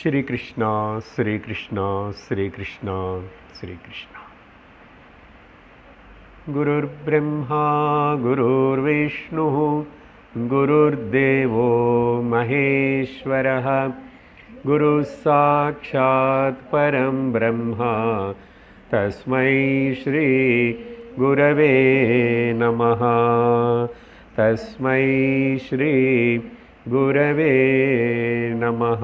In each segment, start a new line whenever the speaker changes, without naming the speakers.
श्री कृष्णा श्री कृष्णा श्री कृष्णा श्री कृष्णा। गुरुर्ब्रह्मा गुरुर्विष्णुः गुरुर्देवो महेश्वरः गुरुः साक्षात् परं ब्रह्म तस्मै श्री गुरवे नमः। तस्मै श्री गुरवे नमः।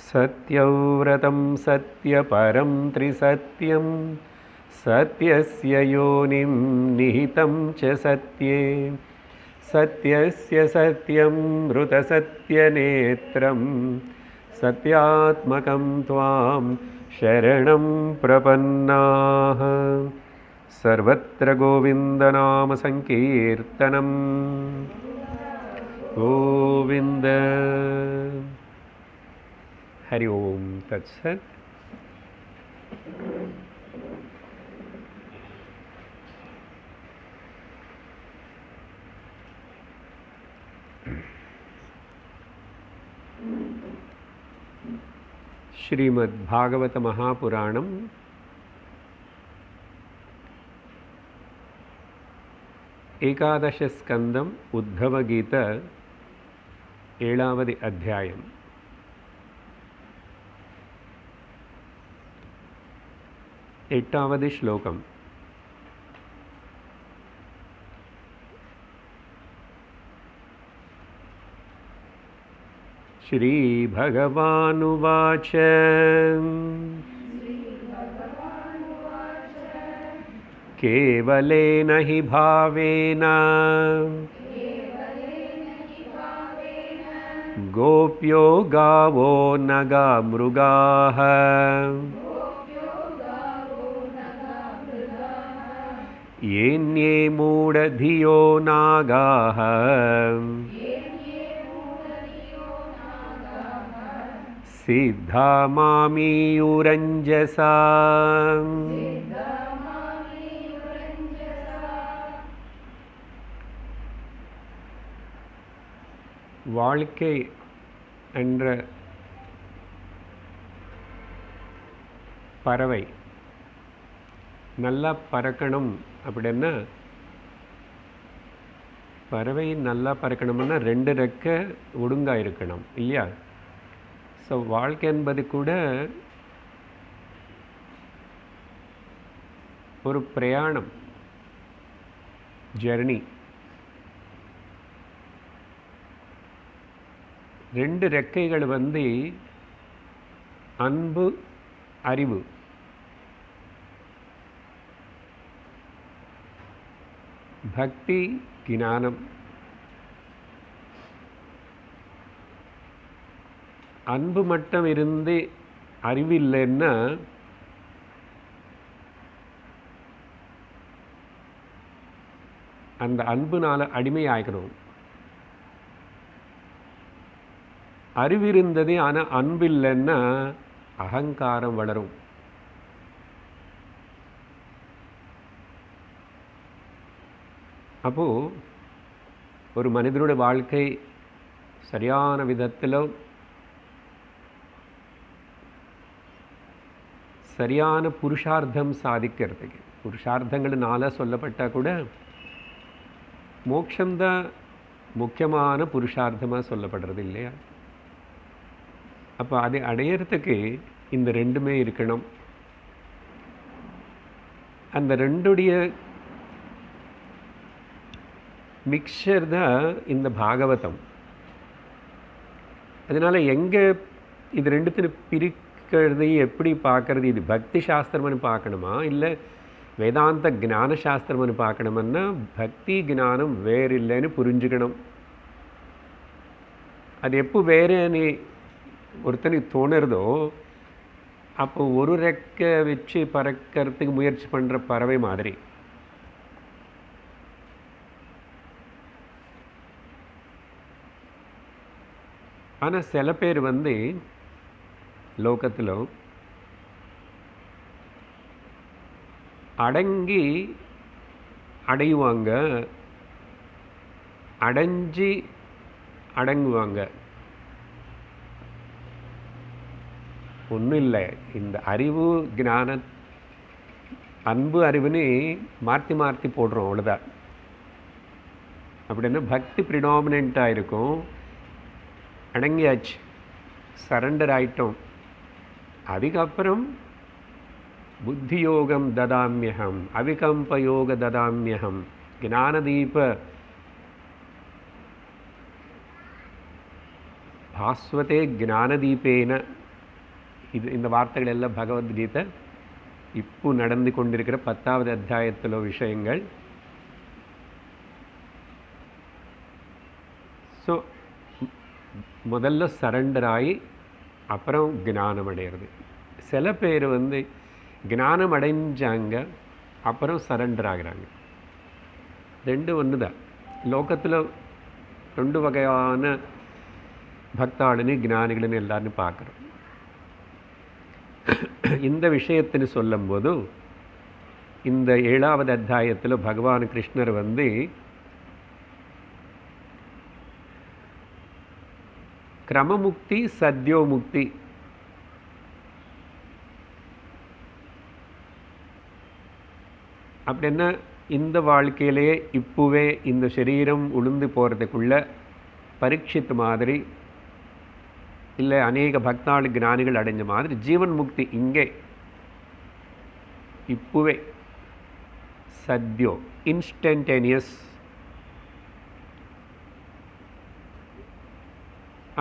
सत्यव्रतं सत्यपरं त्रिसत्यं सत्यस्य योनिं निहितं च सत्ये सत्यस्य सत्यं मृतसत्यनेत्रं सत्यात्मकं त्वां शरणं प्रपन्नाः। सर्वत्र गोविन्दनाम संकीर्तनं गोविन्द। हरि ओम तत्सत्। श्रीमद्भागवत महापुराणम् एकादश स्कंदम उद्धव गीत 7வது अध्यायम्। एटावद् श्लोकम्। श्री भगवानुवाच केवलेन हि भावेन गोप्यो गावो नगा मृगाः येन्ये मूढधियो नागाः सिद्धा मामीयुरञ्जसा। வாழ்க்கை என்ற பறவை நல்லா பறக்கணும் அப்படின்னா, பறவை நல்லா பறக்கணும்னா 2 ரெக்கை ஒழுங்கா இருக்கணும் இல்லையா? ஸோ வாழ்க்கை என்பது கூட ஒரு பிரயாணம், ஜர்னி. 2 ரெக்கைகள் வந்து அன்பு, அறிவு. பக்தி, ஞானம். அன்பு மட்டும் இருந்து அறிவு இல்லைன்னா அந்த அன்புனால அடிமையாகிறோம். அறிவு இருந்தது ஆனால் அன்பு இல்லைன்னா அகங்காரம் வளரும். அப்போ ஒரு மனிதனுடைய வாழ்க்கை சரியான விதத்தில் சரியான புருஷார்த்தம் சாதிக்கிறதுக்கு, புருஷார்த்தங்கள்னால சொல்லப்பட்டால் கூட மோட்சம்தான் முக்கியமான புருஷார்த்தமாக சொல்லப்படுறது இல்லையா? அப்போ அதை அடையிறதுக்கு இந்த 2மே இருக்கணும். அந்த 2உடைய மிக்சர் தான் இந்த பாகவதம். அதனால் எங்கே இது 2த்தையும் பிரிக்கிறது, எப்படி பார்க்கறது? இது பக்தி சாஸ்திரம்னு பார்க்கணுமா இல்லை வேதாந்த ஞான சாஸ்திரம்னு பார்க்கணுமன்னா பக்தி ஞானம் வேறு இல்லைன்னு புரிஞ்சுக்கணும். அது எப்போ வேறேன்னு ஒருத்தனுக்கு தோணுறதோ அப்போ ஒரு ரெக்கை வச்சு பறக்கிறதுக்கு முயற்சி பண்ணுற பறவை மாதிரி. ஆனால் சில பேர் வந்து லோகத்தில் அடங்கி அடையுவாங்க, அடைஞ்சி அடங்குவாங்க. ஒன்றும் இல்லை, இந்த அறிவு ஞான அன்பு அறிவுன்னு மாற்றி மாற்றி போடுறோம், அவ்வளோதான். அப்படின்னா பக்தி ப்ரிடாமினண்ட்டாக இருக்கும். அடங்கியாச்சு, சரண்டர் ஆயிட்டோம். அதுக்கப்புறம் புத்தி யோகம் ததாமியகம், அவிகம்ப யோக ததாமியகம், ஞானதீப பாஸ்வதே ஞானதீபேன. இது இந்த வார்த்தைகள் எல்லாம் பகவத்கீதை இப்போ நடந்து கொண்டிருக்கிற 10வது அத்தியாயத்தில் விஷயங்கள். ஸோ முதல்ல சரண்டர் ஆகி அப்புறம் ஞானம் அடையிறது. சில பேர் ஞானம் அடைஞ்சாங்க அப்புறம் சரண்டர் ஆகிறாங்க. ரெண்டு ஒன்று தான். லோகத்தில் 2 வகையான பக்தாளுன்னு ஞானிகள்னு எல்லாரும் பார்க்குறோம். இந்த விஷயத்தின்னு சொல்லும்போது இந்த 7வது அத்தியாயத்தில் பகவான் கிருஷ்ணர் கிரமமுக்தி சத்யோமுக்தி அப்படின்னா இந்த வாழ்க்கையிலேயே இப்போவே இந்த சரீரம் உளுந்து போகிறதுக்குள்ள பரீட்சித் மாதிரி இல்லை அநேக பக்தாள் ஞானிகள் அடைஞ்ச மாதிரி ஜீவன் முக்தி இங்கே இப்போவே சத்யோ இன்ஸ்டன்டேனியஸ்.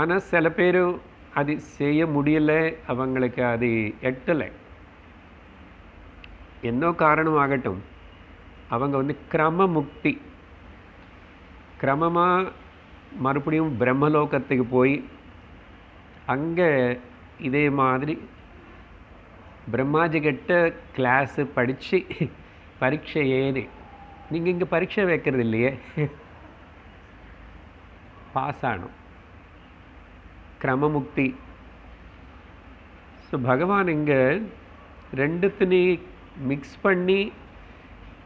ஆனால் சில பேர் அது செய்ய முடியலை, அவங்களுக்கு அது எட்டலை. என்ன காரணமாகட்டும், அவங்க கிரமமுக்தி கிரமமாக மறுபடியும் பிரம்மலோகத்துக்கு போய் அங்கே இதே மாதிரி பிரம்மாஜி கிட்ட கிளாஸு படித்து பரீட்சை ஏறி, நீங்கள் இங்கே பரீட்சை வைக்கிறது இல்லையே, பாஸ் ஆகணும், கிரமமுக்தி. ஸோ பகவான் இங்கே ரெண்டுத்தையும் மிக்ஸ் பண்ணி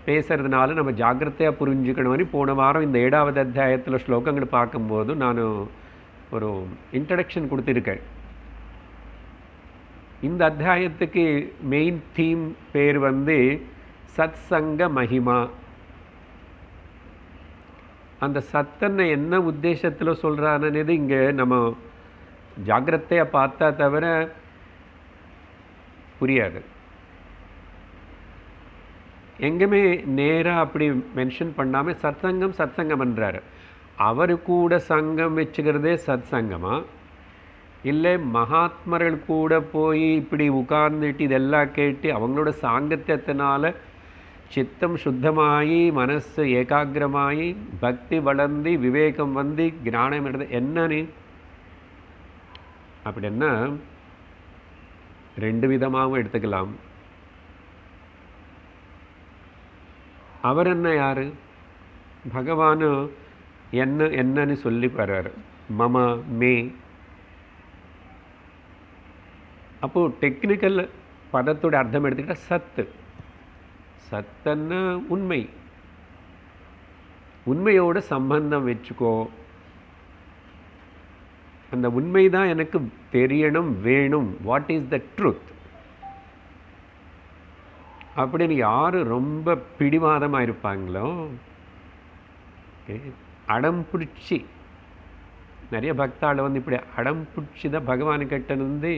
பேசுறதுனால நம்ம ஜாக்கிரதையாக புரிஞ்சுக்கணும்னு போன வாரம் இந்த 7வது அத்தியாயத்தில் ஸ்லோகங்கள் பார்க்கும்போது நான் ஒரு இன்ட்ரடக்ஷன் கொடுத்துருக்கேன். இந்த அத்தியாயத்துக்கு மெயின் தீம் பேர் சத் சங்க மகிமா. அந்த சத்தனை என்ன உத்தேசத்தில் சொல்கிறான்னு இங்கே நம்ம ஜாக்கிரதையாக பார்த்தா தவிர புரியாது. எங்கேயுமே நேராக அப்படி மென்ஷன் பண்ணாமல் சத்சங்கம் சத்சங்கம் பண்ணுறாரு. அவர் கூட சங்கம் வச்சுக்கிறதே சத் சங்கமா, இல்லை மகாத்மர்கள் கூட போய் இப்படி உட்கார்ந்துட்டு இதெல்லாம் கேட்டு அவங்களோட சாங்கத்தியத்தினால சித்தம் சுத்தமாகி மனசு ஏகாகிரமாகி பக்தி வளர்ந்து விவேகம் ஞானம் எடுத்து என்னன்னு அப்படின்னா 2 விதமாகவும் எடுத்துக்கலாம். அவர் என்ன யார்? பகவான் என்னன்னு சொல்லி வர்றாரு, மம மே. அப்போது டெக்னிக்கல் பதத்தோட அர்த்தம் எடுத்துக்கிட்டால் சத்து. சத்துன்னா உண்மை, உண்மையோட சம்பந்தம் வச்சுக்கோ. அந்த உண்மை தான் எனக்கு தெரியணும், வேணும். வாட் இஸ் த ட்ரூத் அப்படின்னு யார் ரொம்ப பிடிவாதமாக இருப்பாங்களோ, அடம் பிடிச்சி நிறைய பக்தாள் இப்படி அடம் பிடிச்சி தான் பகவானுக்கிட்ட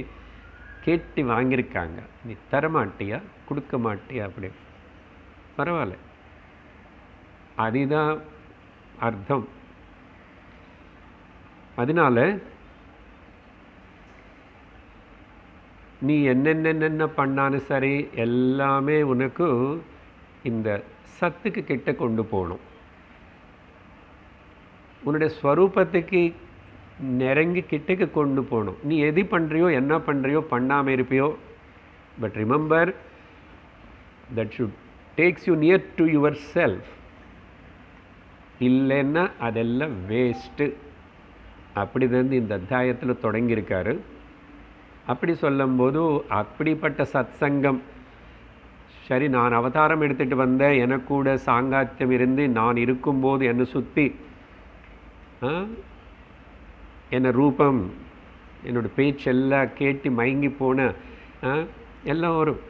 கேட்டு வாங்கியிருக்காங்க. நீ தரமாட்டியா, கொடுக்க மாட்டியா, அப்படி பரவாயில்ல, அதுதான் அர்த்தம். அதனால நீ என்னென்ன பண்ணாலும் சரி எல்லாமே உனக்கு இந்த சத்துக்கு கிட்ட கொண்டு போகணும். உன்னுடைய ஸ்வரூபத்துக்கு நெருங்கி கிட்டக்கு கொண்டு போகணும். நீ எது பண்ணுறியோ என்ன பண்ணுறியோ பண்ணாமல் இருப்பியோ, but remember that should takes you near to your self. இல்லைன்னா அதெல்லாம் வேஸ்ட்டு. அப்படி இந்த அத்தியாயத்தில் தொடங்கியிருக்காரு. அப்படி சொல்லும்போது அப்படிப்பட்ட சத் சங்கம், சரி நான் அவதாரம் எடுத்துகிட்டு வந்தேன், எனக்கு கூட சாங்காத்தியம் இருந்து நான் இருக்கும்போது என்னை சுற்றி என்ன ரூபம், என்னோடய பேச்செல்லாம் கேட்டு மயங்கி போன எல்லோரும்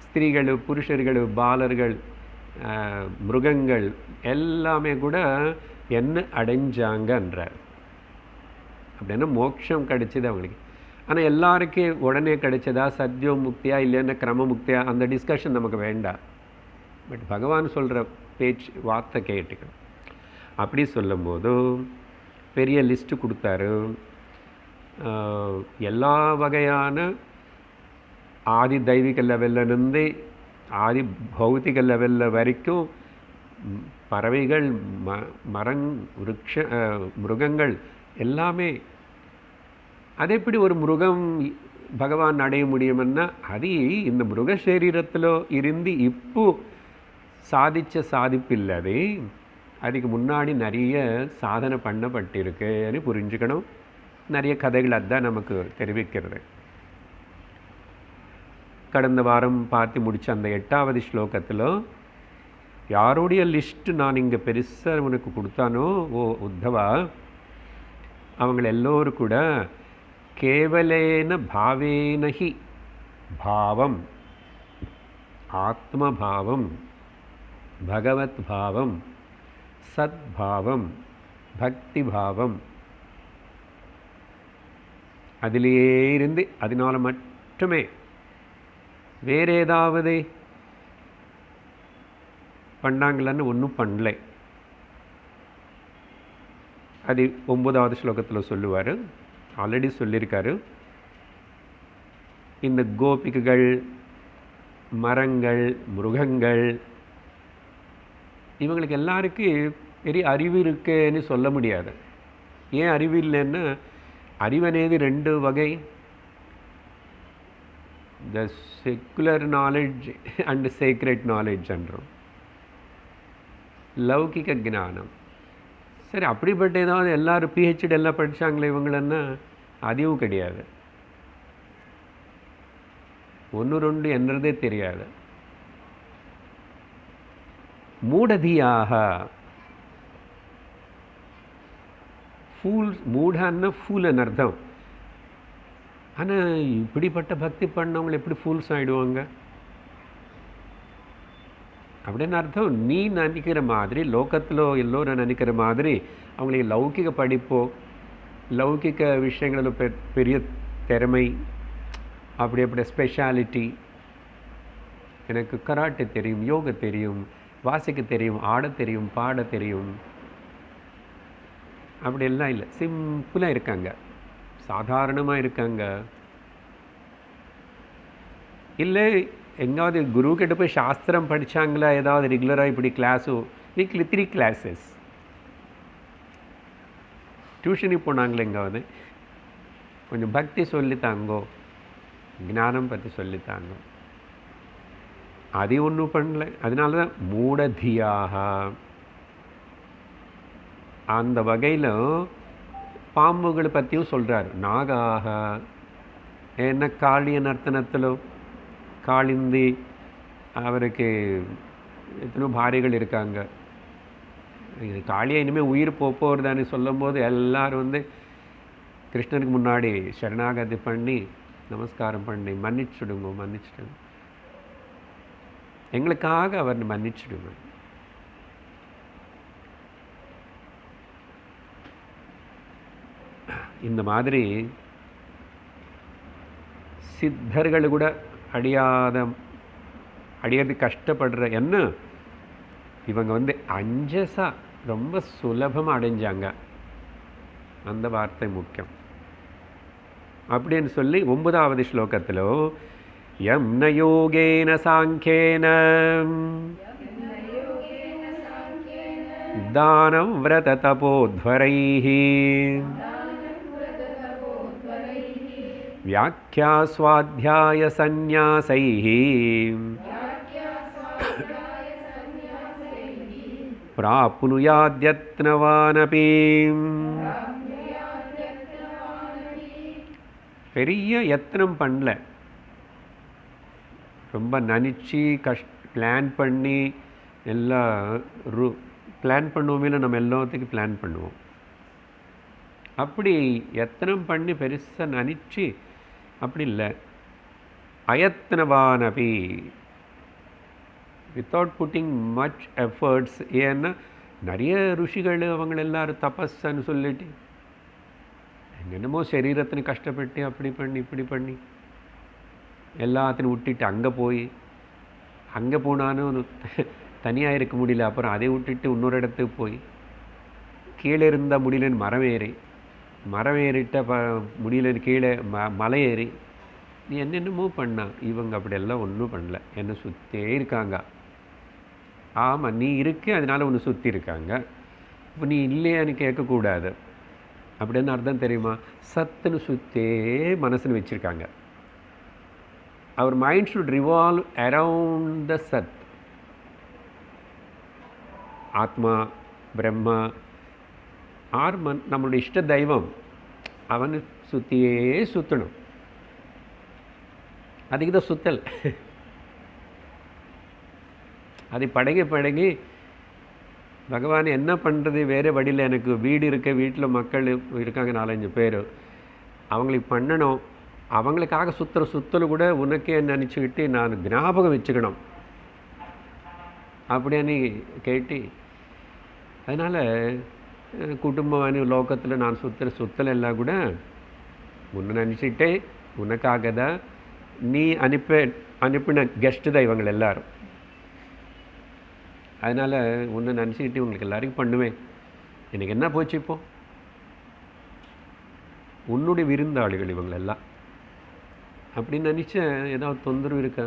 ஸ்திரீகள், புருஷர்கள், பாலர்கள், மிருகங்கள் எல்லாமே கூட என்ன அடைஞ்சாங்கன்றார். அப்படின்னா மோட்சம் கிடைச்சது அவங்களுக்கு. ஆனால் எல்லாருக்கும் உடனே கிடைச்சதா, சத்யோ முக்தியா இல்லைன்னா கிரம முக்தியா, அந்த டிஸ்கஷன் நமக்கு வேண்டாம். பட் பகவான் சொல்கிற பேச்சு வார்த்தை கேட்டுக்கணும். அப்படி சொல்லும்போது பெரிய லிஸ்ட்டு கொடுத்தாரு. எல்லா வகையான ஆதி தெய்வீக லெவல்லிருந்து ஆதி பௌத்திக லெவலில் வரைக்கும் பறவைகள், மிருகங்கள் எல்லாமே. அது எப்படி ஒரு மிருகம் பகவான் அடைய முடியும்னா, அது இந்த மிருக சரீரத்தில் இருந்து இப்போ சாதித்த சாதிப்பு இல்லாது அதுக்கு முன்னாடி நிறைய சாதனை பண்ணப்பட்டிருக்குன்னு புரிஞ்சுக்கணும். நிறைய கதைகள் அதுதான் நமக்கு தெரிவிக்கிறது. கடந்த வாரம் பார்த்து முடித்த அந்த 8வது ஸ்லோகத்தில் யாருடைய லிஸ்ட்டு நான் இங்கே பெருசாக உனக்கு கொடுத்தானோ ஓ உத்தவா, அவங்கள எல்லோரும் கூட கேவலேன பாவேனஹி பாவம், ஆத்மபாவம், பகவத் பாவம், சத்பாவம், பக்தி பாவம், அதிலேயே இருந்து அதனால் மட்டுமே வேறு ஏதாவது பண்ணாங்களான்னு ஒன்றும் பண்ணலை. அது 9வது ஸ்லோகத்தில் சொல்லுவார். ஆல்ரெடி சொல்லியிருக்காரு. இந்த கோபிகைகள், மரங்கள், மிருகங்கள் இவங்களுக்கு எல்லாருக்கும் பெரிய அறிவு இருக்குன்னு சொல்ல முடியாது. ஏன் அறிவு இல்லைன்னா, அறிவனேது 2 வகை. The secular knowledge and secret knowledge என்றோம். லௌகிக ஞானம். சரி, அப்படிப்பட்ட ஏதாவது எல்லாரும் பிஹெச்டி எல்லாம் படித்தாங்களே இவங்களன்னா அதுவும் கிடையாது. 1 2 என்றதே தெரியாது. மூடதியாக, ஃபூல்ஸ், மூடான்னா ஃபூல்னு அர்த்தம். ஆனால் இப்படிப்பட்ட பக்தி பண்ணவங்களை எப்படி ஃபூல்ஸ் ஆகிடுவாங்க அப்படின்னு அர்த்தம். நீ நினைக்கிற மாதிரி, லோகத்தில் எல்லோரும் நினைக்கிற மாதிரி அவங்களுக்கு லௌகிக படிப்போ, லௌகிக விஷயங்களில் பெரிய திறமை, அப்படி ஸ்பெஷாலிட்டி, எனக்கு கராட்டே தெரியும், யோகா தெரியும், வாசிக்க தெரியும், ஆட தெரியும், பாட தெரியும், அப்படியெல்லாம் இல்லை. சிம்பிளாக இருக்காங்க, சாதாரணமாக இருக்காங்க. இல்லை எங்காவது குரு கிட்ட போய் சாஸ்திரம் படித்தாங்களா, ஏதாவது ரெகுலராக இப்படி கிளாஸோ, வீக்லி 3 கிளாஸஸ், டியூஷனுக்கு போனாங்களே எங்காவது கொஞ்சம் பக்தி சொல்லித்தாங்கோ, ஞானம் பற்றி சொல்லித்தாங்க, அது ஒன்றும் பண்ணல. அதனால தான் மூடதியாக. அந்த வகையில் பாம்புகளை பற்றியும் சொல்கிறார். நாகாக, என்ன காளிய நர்த்தனத்திலும் காளிந்தி, அவருக்கு எத்தனோ பாரிகள் இருக்காங்க. இது காளியை இனிமேல் உயிர் போகிறதான்னு சொல்லும் போது எல்லோரும் கிருஷ்ணனுக்கு முன்னாடி சரணாகதி பண்ணி நமஸ்காரம் பண்ணி மன்னிச்சுடுங்க, மன்னிச்சுடுங்க, எங்களுக்காக அவர் மன்னிச்சுடுங்க. இந்த மாதிரி சித்தர்கள் கூட அடியது கஷ்டப்படுற என்ன இவங்க அஞ்சசா ரொம்ப சுலபமாக அடைஞ்சாங்க. அந்த வார்த்தை முக்கியம். அப்படின்னு சொல்லி 9வது ஸ்லோகத்தில் யம் ந யோகேன சாங்கேன தானம் விரத தபோத்வரைஹ வியாக்யா ஸ்வாத்யாய சந்நியாசைஹ பிராப்னுயாத்யத்னவானபி. பெரிய யத்னம் பண்ணல, ரொம்ப நினச்சி பிளான் பண்ணி எல்லாம் பிளான் பண்ணுவோமே. நம்ம எல்லாத்துக்கும் பிளான் பண்ணுவோம். அப்படி எத்தனம் பண்ணி பெருசாக நினச்சி அப்படி இல்லை. அயத்னவானபி வித்தவுட் புட்டிங் மச் எஃபர்ட்ஸ். ஏன்னா நிறைய ருஷிகள் அவங்க எல்லாரும் தபஸ்ன்னு சொல்லிட்டு என்னென்னமோ சரீரத்தின்னு கஷ்டப்பட்டு அப்படி பண்ணி இப்படி பண்ணி எல்லாத்தையும் விட்டுட்டு அங்கே போய் அங்கே போனாலும் தனியாக இருக்க முடியல. அப்புறம் அதை விட்டுட்டு இன்னொரு இடத்துக்கு போய் கீழே இருந்தால் முடியலன்னு மரம் ஏறிட்ட முடியலன்னு கீழே மலை ஏறி நீ என்னென்னமோ பண்ணா. இவங்க அப்படியெல்லாம் ஒன்றும் பண்ணல, என்னை சுற்றியே இருக்காங்க. ஆமாம், நீ இருக்கு அதனால் ஒன்று சுற்றி இருக்காங்க. இப்போ நீ இல்லையான்னு கேட்கக்கூடாது. அப்படின்னு அர்த்தம் தெரியுமா? சத்துன்னு சுற்றியே மனசுன்னு வச்சுருக்காங்க. அவர் mind should revolve around the sat. ஆத்மா, பிரம்மா, ஆர்மன், நம்மளுடைய இஷ்ட தெய்வம், அவனை சுற்றியே சுற்றணும். அதுக்கு தான் சுத்தல். அது பழகி பகவான் என்ன பண்ணுறது, வேறு வழியில் எனக்கு வீடு இருக்க, வீட்டில் மக்கள் இருக்காங்க 4-5 பேர், அவங்களுக்கு பண்ணணும். அவங்களுக்காக சுத்தல் கூட உனக்கே நினச்சிக்கிட்டு நான் ஞாபகம் வச்சுக்கணும் அப்படின்னு கேட்டு. அதனால் குடும்பம் லோகத்தில் நான் சுத்தல் எல்லாம் கூட உன்னை நினச்சிட்டே உனக்காக தான். நீ அனுப்பின கெஸ்ட்டு தான் இவங்க எல்லாரும். அதனால் உன்னை நினச்சிக்கிட்டு உங்களுக்கு எல்லாருக்கும் பண்ணுவேன். எனக்கு என்ன போச்சு இப்போ? உன்னுடைய விருந்தாளிகள் இவங்களெல்லாம் அப்படின்னு நினச்சேன். ஏதாவது தொந்தரவு இருக்கா,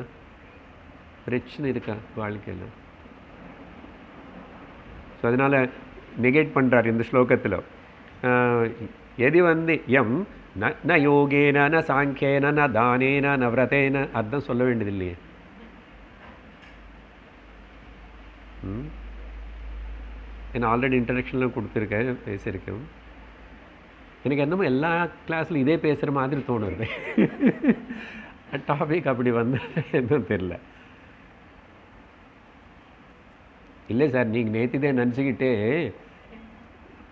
பிரச்சனை இருக்கா வாழ்க்கையில்? ஸோ அதனால் நெகேட் பண்ணுறார் இந்த ஸ்லோகத்தில். எது எம் ந யோகேன ந சாங்கியேன ந தானேன ந விரதேன, அதுதான் சொல்ல வேண்டியது இல்லையே. நான் ஆல்ரெடி இன்ட்ரடக்ஷன்லாம் கொடுத்துருக்கேன், பேசியிருக்கேன். எனக்கு என்னமோ எல்லா கிளாஸ்லையும் இதே பேசுகிற மாதிரி தோணுது. டாபிக் அப்படி வந்து என்னன்னு தெரில. இல்லை சார், நீங்கள் நேற்றுதே நினச்சிக்கிட்டே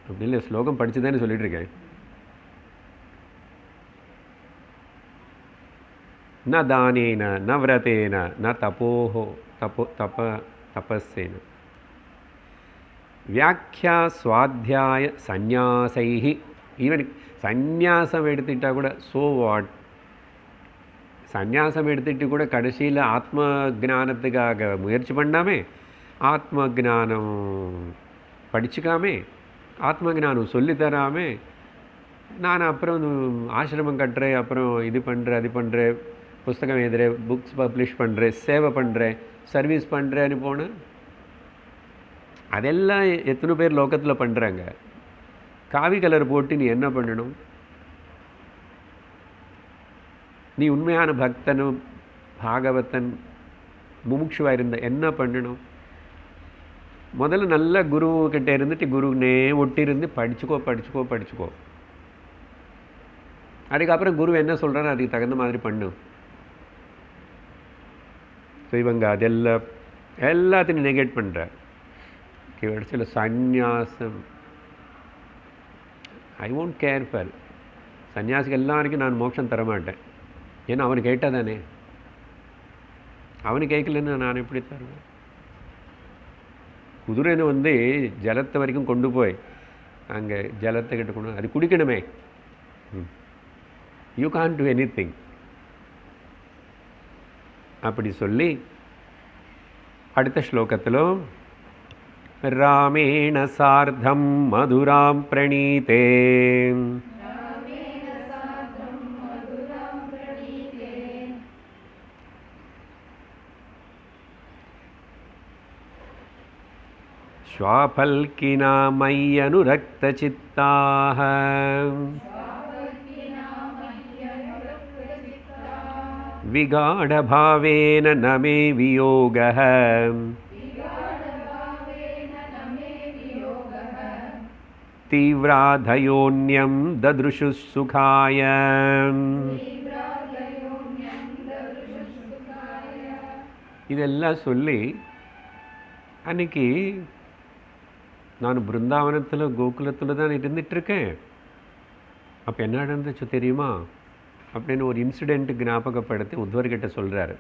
அப்படி இல்லை, ஸ்லோகம் படித்து தானே சொல்லிட்டு இருக்கேன். ந தானேன ந விரதேன ந தபோஹோ தபஸ்ஸேன வியாக்கியா சுவாத்தியாய சந்நியாசைஹி. ஈவன் சந்நியாசம் எடுத்துக்கிட்டால் கூட ஸோ வாட், சந்நியாசம் எடுத்துகிட்டு கூட கடைசியில் ஆத்ம ஜானத்துக்காக முயற்சி பண்ணாமே, ஆத்ம ஜானம் படிச்சுக்காமே, ஆத்ம ஜானம் சொல்லித்தராமே, நான் அப்புறம் ஆசிரமம் கட்டுறேன், அப்புறம் இது பண்ணுறேன் அது பண்ணுறேன், புஸ்தகம் எழுதுறேன், புக்ஸ் பப்ளிஷ் பண்ணுறேன், சேவை பண்ணுறேன், சர்வீஸ் பண்ணுறேன்னு போனேன். அதெல்லாம் எத்தனை பேர் லோகத்தில் பண்ணுறாங்க. காவி கலர் போட்டு நீ என்ன பண்ணணும்? நீ உண்மையான பக்தனும் பாகவத்தன் முமுட்சுவாக இருந்த என்ன பண்ணணும்? முதல்ல நல்ல குருக்கிட்ட இருந்துட்டு குருனே ஒட்டிருந்து படிச்சுக்கோ. அதுக்கப்புறம் குரு என்ன சொல்கிறாரு அதுக்கு தகுந்த மாதிரி பண்ணு. ஸோ இவங்க அதெல்லாம் எல்லாத்தையும் நெகேட் பண்ணுறார். கடைசியில் சந்நியாசம், ஐ ஒன்ட் கேர் ஃபார் சன்னியாசிக்கு எல்லாருக்கும் நான் மோட்சம் தரமாட்டேன். ஏன்னா அவனு கேட்டால் தானே, அவனு கேட்கலன்னு நான் எப்படி தருவேன்? குதிரைன்னு ஜலத்தை வரைக்கும் கொண்டு போய் அங்கே ஜலத்தை கிட்ட கொண்டு அது குடிக்கணுமே. You can't do anything அப்படி சொல்லி அடுத்த ஸ்லோகத்திலும் ராமேண சார்த்தம் மதுராம் பிரணீதே ஸ்வாபல்கினா மய்யனுரக்தசித்தாः விகாடபாவேன நமே வியோகः தீவ்ராதயோன்யம் தத்ருஷு சுகாய. இதெல்லாம் சொல்லி அன்னைக்கு நான் பிருந்தாவனத்தில் கோகுலத்தில் தான் இருந்துகிட்ருக்கேன். அப்போ என்ன நடந்துச்சு தெரியுமா அப்படின்னு ஒரு இன்சிடெண்ட்டு ஞாபகப்படுத்தி உத்தவர்கிட்ட சொல்கிறாரு.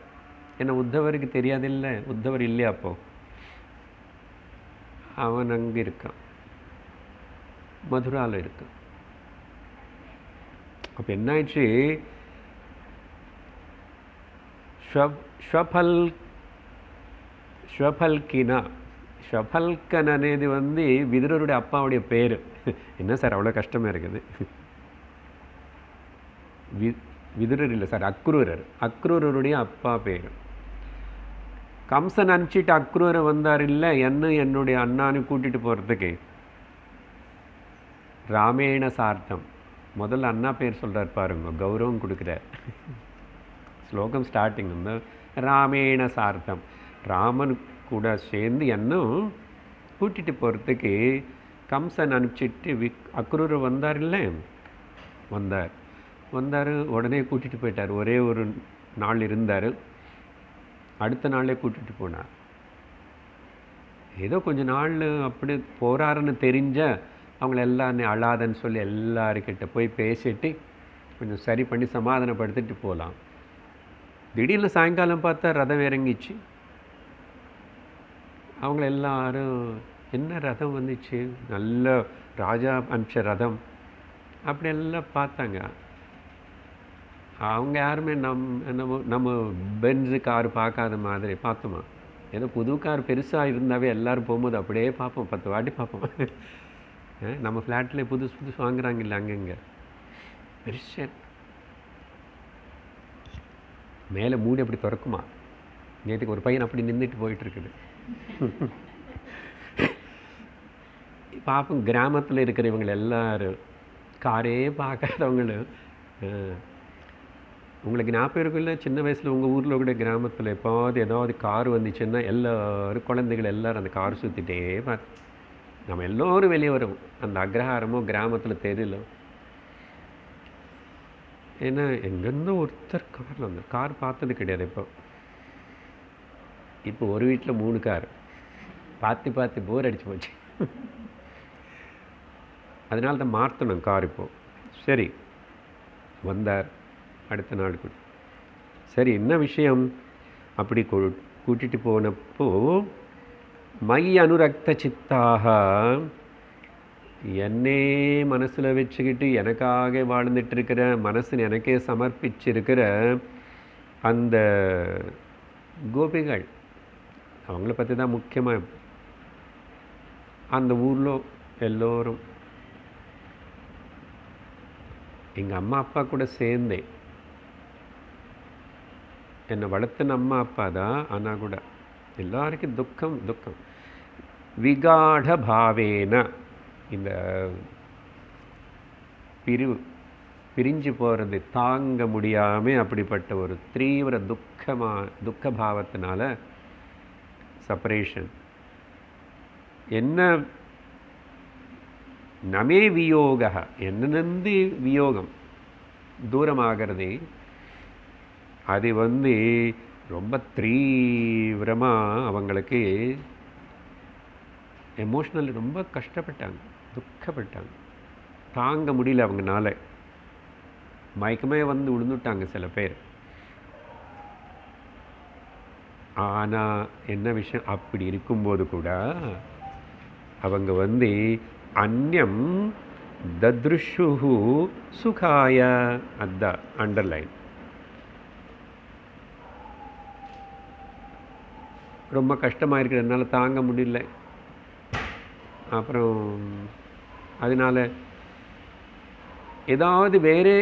ஏன்னா உத்தவருக்கு தெரியாதில்லை, உத்தவர் இல்லையா அப்போது, அவன் அங்கே இருக்கான், மதுராவில் இருக்கான். அப்போ என்ன ஆயிடுச்சு, ஸ்வபல்கினா, ஸ்வபல்கன் అనేది விதுரருடைய அப்பாவுடைய பேர். என்ன சார் அவ்வளோ கஷ்டமாக இருக்குது. விதுரர் இல்லை சார், அக்ரூரர், அக்ரூரருடைய அப்பா பேர். கம்சன் அனுப்பிச்சிட்டு அக்ரூரர் வந்தார் இல்லை, என்னுடைய அண்ணானு கூட்டிகிட்டு போகிறதுக்கு. ராமேண சார்த்தம், முதல்ல அண்ணா பேர் சொல்கிறார் பாருங்க, கௌரவம் கொடுக்குறார். ஸ்லோகம் ஸ்டார்டிங் ராமேண சார்த்தம், ராமன் கூட சேர்ந்து என்னும் கூட்டிகிட்டு போகிறதுக்கு கம்சன் அனுப்பிச்சிட்டு அக்ரூரர் வந்தார் இல்லை, வந்தார் உடனே கூட்டிகிட்டு போயிட்டார். ஒரே ஒரு நாள் இருந்தார், அடுத்த நாளே கூட்டிகிட்டு போனார். ஏதோ கொஞ்ச நாள் அப்படி போகிறாருன்னு தெரிஞ்ச அவங்கள எல்லாம் அழாதன்னு சொல்லி எல்லாருக்கிட்ட போய் பேசிட்டு கொஞ்சம் சரி பண்ணி சமாதானப்படுத்திட்டு போகலாம். திடீர்னு சாயங்காலம் பார்த்தா ரதம் இறங்கிச்சு. அவங்கள எல்லாரும் என்ன ரதம் வந்துச்சு, நல்ல ராஜா அனுப்பிச்ச ரதம் அப்படி எல்லாம் பார்த்தாங்க. அவங்க யாருமே நம்ம பென்ஸு கார் பார்க்காத மாதிரி பார்த்தோமா. ஏதோ புது கார் பெருசாக இருந்தாவே எல்லோரும் போகும்போது அப்படியே பார்ப்போம், 10 வாட்டி பார்ப்போம். நம்ம ஃப்ளாட்டில் புதுசு வாங்குறாங்க இல்லை, அங்கங்கே பெருசு மேலே மூடி அப்படி திறக்குமா. நேற்றுக்கு ஒரு பையன் அப்படி நின்றுட்டு போயிட்டுருக்குது. பார்ப்போம் கிராமத்தில் இருக்கிறவங்க எல்லோரும் காரே பார்க்காதவங்களும். உங்களுக்கு ஞாபகம் இருக்குல்ல, சின்ன வயசில் உங்கள் ஊரில் கூட கிராமத்தில் எப்போது ஏதாவது கார் வந்துச்சுன்னா எல்லோரும் குழந்தைகள் எல்லோரும் அந்த கார் சுற்றிட்டே பார்த்து நம்ம எல்லோரும் வெளியே வரும் அந்த அக்ரஹாரமோ கிராமத்தில் தெரியல. ஏன்னா எங்கேருந்தோ ஒருத்தர் காரில் வந்து கார் பார்த்தது கிடையாது. இப்போ ஒரு வீட்டில் 3 கார் பார்த்து போர் அடிச்சு போச்சு. அதனால தான் மாற்றணும் கார். இப்போது சரி வந்தார், அடுத்த நாள் கூட சரி என்ன விஷயம், அப்படி கூட்டிகிட்டு போனப்போ மயி அனுரக்த சித்தாக, என்னே மனசில் வச்சுக்கிட்டு எனக்காக வாழ்ந்துட்டு இருக்கிற, மனசு எனக்கே சமர்ப்பிச்சிருக்கிற அந்த கோபிகள், அவங்கள பற்றி தான் முக்கியமாக. அந்த ஊரில் எல்லோரும் எங்கள் அம்மா அப்பா கூட சேர்ந்தேன், என்னை வளர்த்துன அம்மா அப்பா தான். ஆனால் கூட எல்லாருக்கும் துக்கம். விகாட பாவேன, இந்த பிரிஞ்சு போகிறது தாங்க முடியாமல் அப்படிப்பட்ட ஒரு தீவிர துக்க பாவத்தினால செப்பரேஷன். என்ன நமே வியோக, என்னென்னு வியோகம் தூரமாகிறது, அது ரொம்ப தீவிரமாக அவங்களுக்கு எமோஷ்னல் ரொம்ப கஷ்டப்பட்டாங்க, துக்கப்பட்டாங்க, தாங்க முடியல. அவங்கனால மயக்கமே விழுந்துட்டாங்க சில பேர். ஆனால் என்ன விஷயம், அப்படி இருக்கும்போது கூட அவங்க அந்யம் தத்ருஷு சுகாய, அதான் அண்டர்லைன். ரொம்ப கஷ்டமாக இருக்கிறதுனால தாங்க முடியல. அப்புறம் அதனால் ஏதாவது வேறே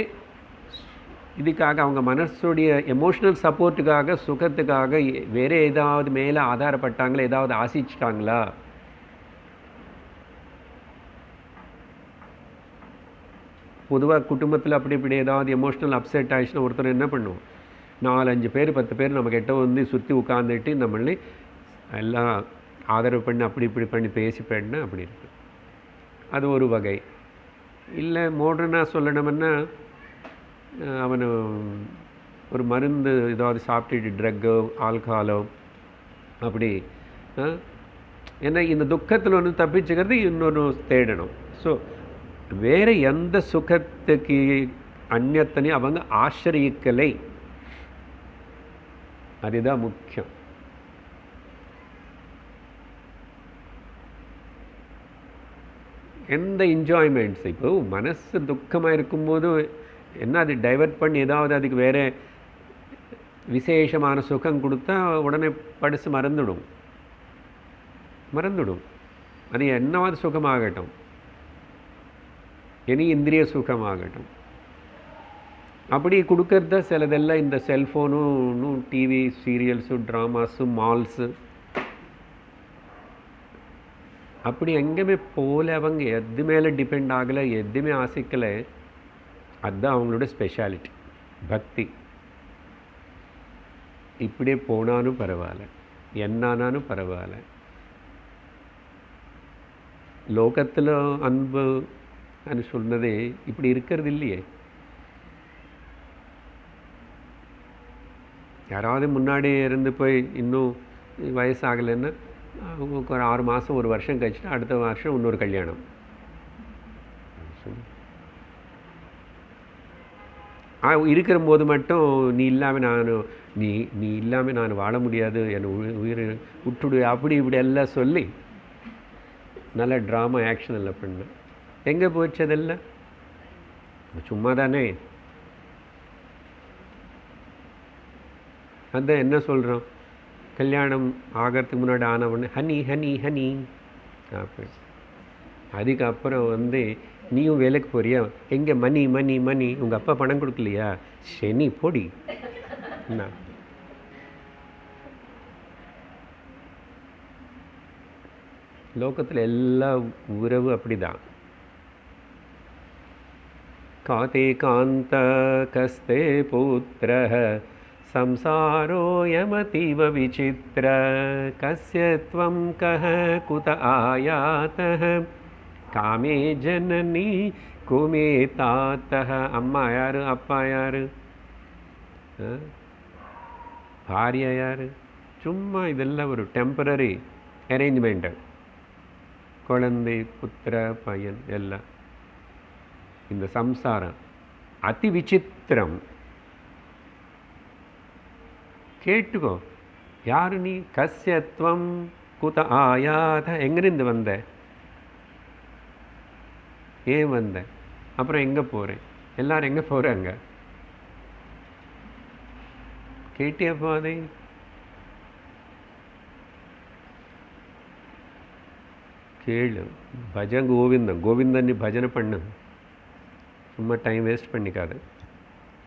இதுக்காக அவங்க மனசுடைய எமோஷ்னல் சப்போர்ட்டுக்காக, சுகத்துக்காக வேறே ஏதாவது மேலே ஆதாரப்பட்டாங்களா, ஏதாவது ஆசிச்சிட்டாங்களா? பொதுவாக குடும்பத்தில் அப்படி இப்படி ஏதாவது எமோஷ்னல் அப்செட் ஆகிடுச்சுன்னா ஒருத்தர் என்ன பண்ணுவோம், 4-5 பேர் 10 பேர் நம்மக்கிட்ட சுற்றி உட்காந்துட்டு நம்மளே எல்லாம் ஆதரவு பண்ணி அப்படி இப்படி பண்ணி பேசி பண்ண அப்படி இருக்கு. அது ஒரு வகை. இல்லை மாடர்னாக சொல்லணும்னா அவனை ஒரு மருந்து ஏதாவது சாப்பிட்டுட்டு ட்ரக்கோ ஆல்கஹாலோ அப்படி, ஏன்னா இந்த துக்கத்தில் தப்பிச்சுக்கிறது இன்னொன்று தேடணும். ஸோ வேற எந்த சுகத்துக்கு அந்நியத்தனையும் அவங்க ஆசிரியக்கலை. அதுதான் முக்கியம். எந்த என்ஜாய்மெண்ட்ஸ், இப்போ மனசு துக்கமாக இருக்கும்போது என்ன அது டைவர்ட் பண்ணி ஏதாவது அதுக்கு வேற விசேஷமான சுகம் கொடுத்தா உடனே படுசு மறந்துடும். அது என்னவாது சுகமாகட்டும், இனி இந்திரிய சுகமாகட்டும். அப்படி கொடுக்கறத சிலதெல்லாம் இந்த செல்ஃபோனும் டிவி சீரியல்ஸு ட்ராமாஸு மால்ஸு அப்படி எங்கேயுமே போல அவங்க எது மேலே டிபெண்ட் ஆகலை, எதுவுமே ஆசைக்கலை. அதுதான் அவங்களோட ஸ்பெஷாலிட்டி பக்தி. இப்படியே போனாலும் பரவாயில்ல, என்னானாலும் பரவாயில்ல. லோகத்தில் அன்பு అని சொன்னதே இப்படி இருக்கிறது இல்லையே. யாராவது முன்னாடி இருந்து போய் இன்னும் வயசாகலைன்னா அவங்களுக்கு ஒரு 6 மாதம் 1 வருஷம் கழிச்சுட்டு அடுத்த வருஷம் இன்னொரு கல்யாணம். இருக்கிற போது மட்டும் நீ இல்லாமல் நான் வாழ முடியாது, என்னை உயிர் விட்டுடு, அப்படி இப்படி எல்லாம் சொல்லி நல்ல ட்ராமா ஆக்ஷன் எல்லாம் பண்ண. எங்கே போச்சு அதெல்லாம்? சும்மா தானே. அதான் என்ன சொல்கிறோம், கல்யாணம் ஆகிறதுக்கு முன்னாடி ஆன உடனே ஹனி ஹனி ஹனி அப்படி. அதுக்கப்புறம் நீயும் வேலைக்கு போறியா, எங்கே மணி மணி மணி, உங்கள் அப்பா பணம் கொடுக்கலையா, சனி பொடி. என்ன லோகத்தில் எல்லா உறவு அப்படிதான். காதே காந்த கஸ்தே புத்திர संसारोऽयमतीव विचित्र कस्य त्वं कः कुत आयातः कामे जननी कुमे तातः. अम्मा यार, அப்பா யார், பாரியா யார்? சும்மா இதெல்லாம் ஒரு டெம்பரரி அரேஞ்ச்மெண்ட்டு. குழந்தை புத்திர பையன் எல்லாம். இந்த சம்சாரம் அதி விசித்திரம். கேட்டுக்கோ, யாரு நீ? கஸ்யத்வம் குத ஆயாத, எங்கிருந்து வந்த, ஏன் வந்த, அப்புறம் எங்கே போகிறேன், எல்லாரும் எங்கே போகிறாங்க, கேட்டியப்போ அதை? கேளு. பஜன் கோவிந்தன், கோவிந்தன் நீ பஜனை பண்ணு. சும்மா டைம் வேஸ்ட் பண்ணிக்காது.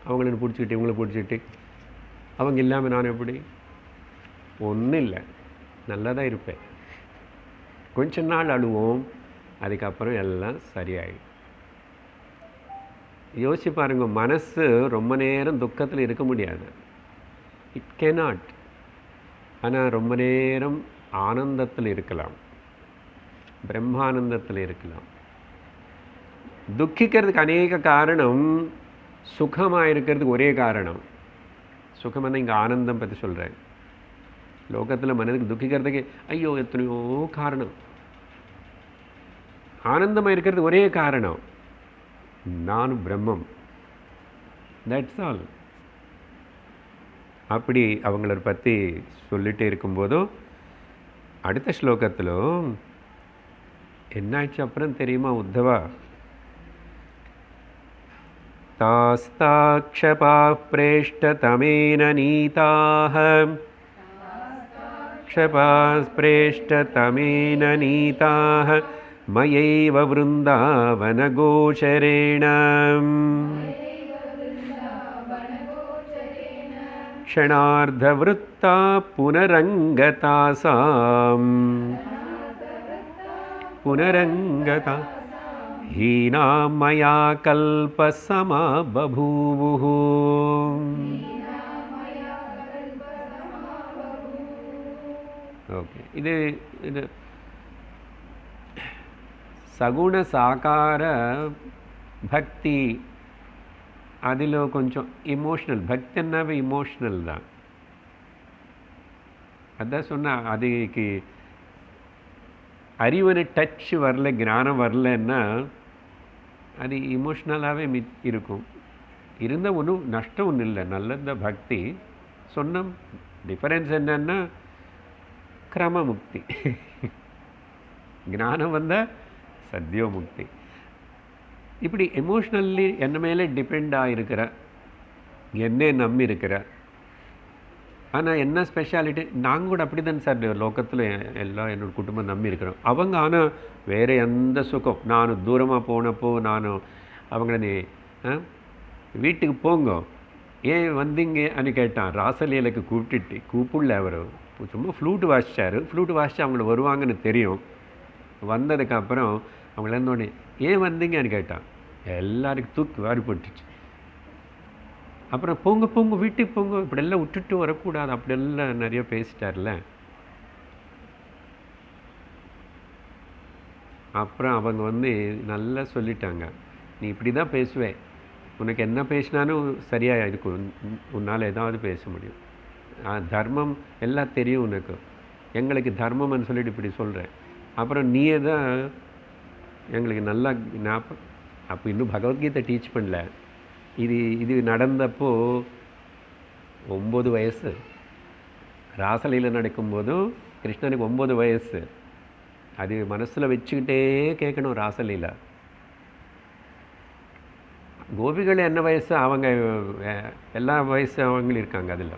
அவங்கள பிடிச்சிக்கிட்டு இவங்கள பிடிச்சிக்கிட்டு அவங்க இல்லாமல் நான் எப்படி? ஒன்றும் இல்லை, நல்லா தான் இருப்பேன். கொஞ்ச நாள் அழுவோம், அதுக்கப்புறம் எல்லாம் சரியாயிடும். யோசிச்சு பாருங்க, மனசு ரொம்ப நேரம் துக்கத்தில் இருக்க முடியாது, இட் கேனாட். ஆனால் ரொம்ப நேரம் ஆனந்தத்தில் இருக்கலாம், பிரம்மானந்தத்தில் இருக்கலாம். துக்கிக்கிறதுக்கு அநேக காரணம், சுகமாக இருக்கிறதுக்கு ஒரே காரணம். சுகம் இங்கே ஆனந்தம் பற்றி சொல்கிறேன். லோகத்தில் மனதுக்கு துக்கிக்கிறதுக்கு ஐயோ எத்தனையோ காரணம். ஆனந்தமாக இருக்கிறது ஒரே காரணம், நான் பிரம்மம், தட்ஸ் ஆல். அப்படி அவங்கள பற்றி சொல்லிகிட்டே இருக்கும்போதும் அடுத்த ஸ்லோகத்திலும் என்னாச்சு அப்புறம் தெரியுமா உத்தவா? தாஸ்தாக்ஷபாः प्रेष्टतमेन नीताः क्षपाः प्रेष्टतमेन नीताः मयैव वृन्दावनगोचरेण क्षणार्धवृत्ता पुनरङ्गतासाम् पुनरङ्गता हीना मया कल्पसमा बभूवुः. ஓகே, இது சகுண சாகார பக்தி. அதில் கொஞ்சம் இமோஷ்னல் பக்தின்னாவே இமோஷ்னல் தான். அதான் சொன்னால் அதுக்கு அறிவனை டச் வரல, ஞானம் வரலன்னா அது இமோஷ்னலாகவே இருக்கும். இருந்தால் ஒன்றும் நஷ்டம் ஒன்றும் இல்லை, நல்ல பக்தி. சொன்ன டிஃபரன்ஸ் என்னன்னா கிரமமுக்தி, ஞானம் வந்தால் சத்யோமுக்தி. இப்படி எமோஷ்னல்லி என்ன மேலே டிபெண்ட் ஆகிருக்கிற, என்னே நம்பி இருக்கிற. ஆனால் என்ன ஸ்பெஷாலிட்டி, நாங்கள் கூட அப்படி தான் சார் லோகத்தில் எல்லாம் என்னோட குடும்பம் நம்பி இருக்கிறோம். அவங்க ஆனால் வேறு எந்த சுகம், நான் தூரமாக போனப்போ அவங்கள நீ வீட்டுக்கு போங்க, ஏன் வந்தீங்க அன்னு கேட்டான். ராசலீலைக்கு கூப்பிடல, அவர் சும்மா ஃப்ளூட் வாசிச்சார். ஃப்ளூட் வாசித்து அவங்கள வருவாங்கன்னு தெரியும். வந்ததுக்கப்புறம் அவங்கள இருந்தோடனே ஏன் வந்தீங்கன்னு கேட்டான். எல்லாருக்கும் தூக்கி வாரி போட்டுச்சு. அப்புறம் போங்க போங்க வீட்டுக்கு போங்க, இப்படியெல்லாம் விட்டுட்டு வரக்கூடாது, அப்படியெல்லாம் நிறைய பேசிட்டார்ல. அப்புறம் அவங்க நல்லா சொல்லிட்டாங்க, நீ இப்படி தான் பேசுவேன், உனக்கு என்ன பேசினாலும் சரியாக இருக்கும், உன்னால் ஏதாவது பேச முடியும், தர்மம் எல்லாம் தெரியும் உனக்கு, எங்களுக்கு தர்மம்னு சொல்லிட்டு இப்படி சொல்கிறேன். அப்புறம் நீயே தான் எங்களுக்கு நல்லா ஞாபகம். அப்போ இன்னும் பகவத்கீதை டீச் பண்ணல. இது நடந்தப்போ 9 வயசு. ராசலீலை நடக்கும்போதும் கிருஷ்ணனுக்கு 9 வயசு. அது மனசில் வச்சுக்கிட்டே கேட்கணும் ராசலீலை. கோபிகள் என்ன வயசு, அவங்க எல்லா வயசு அவங்களும் இருக்காங்க அதில்.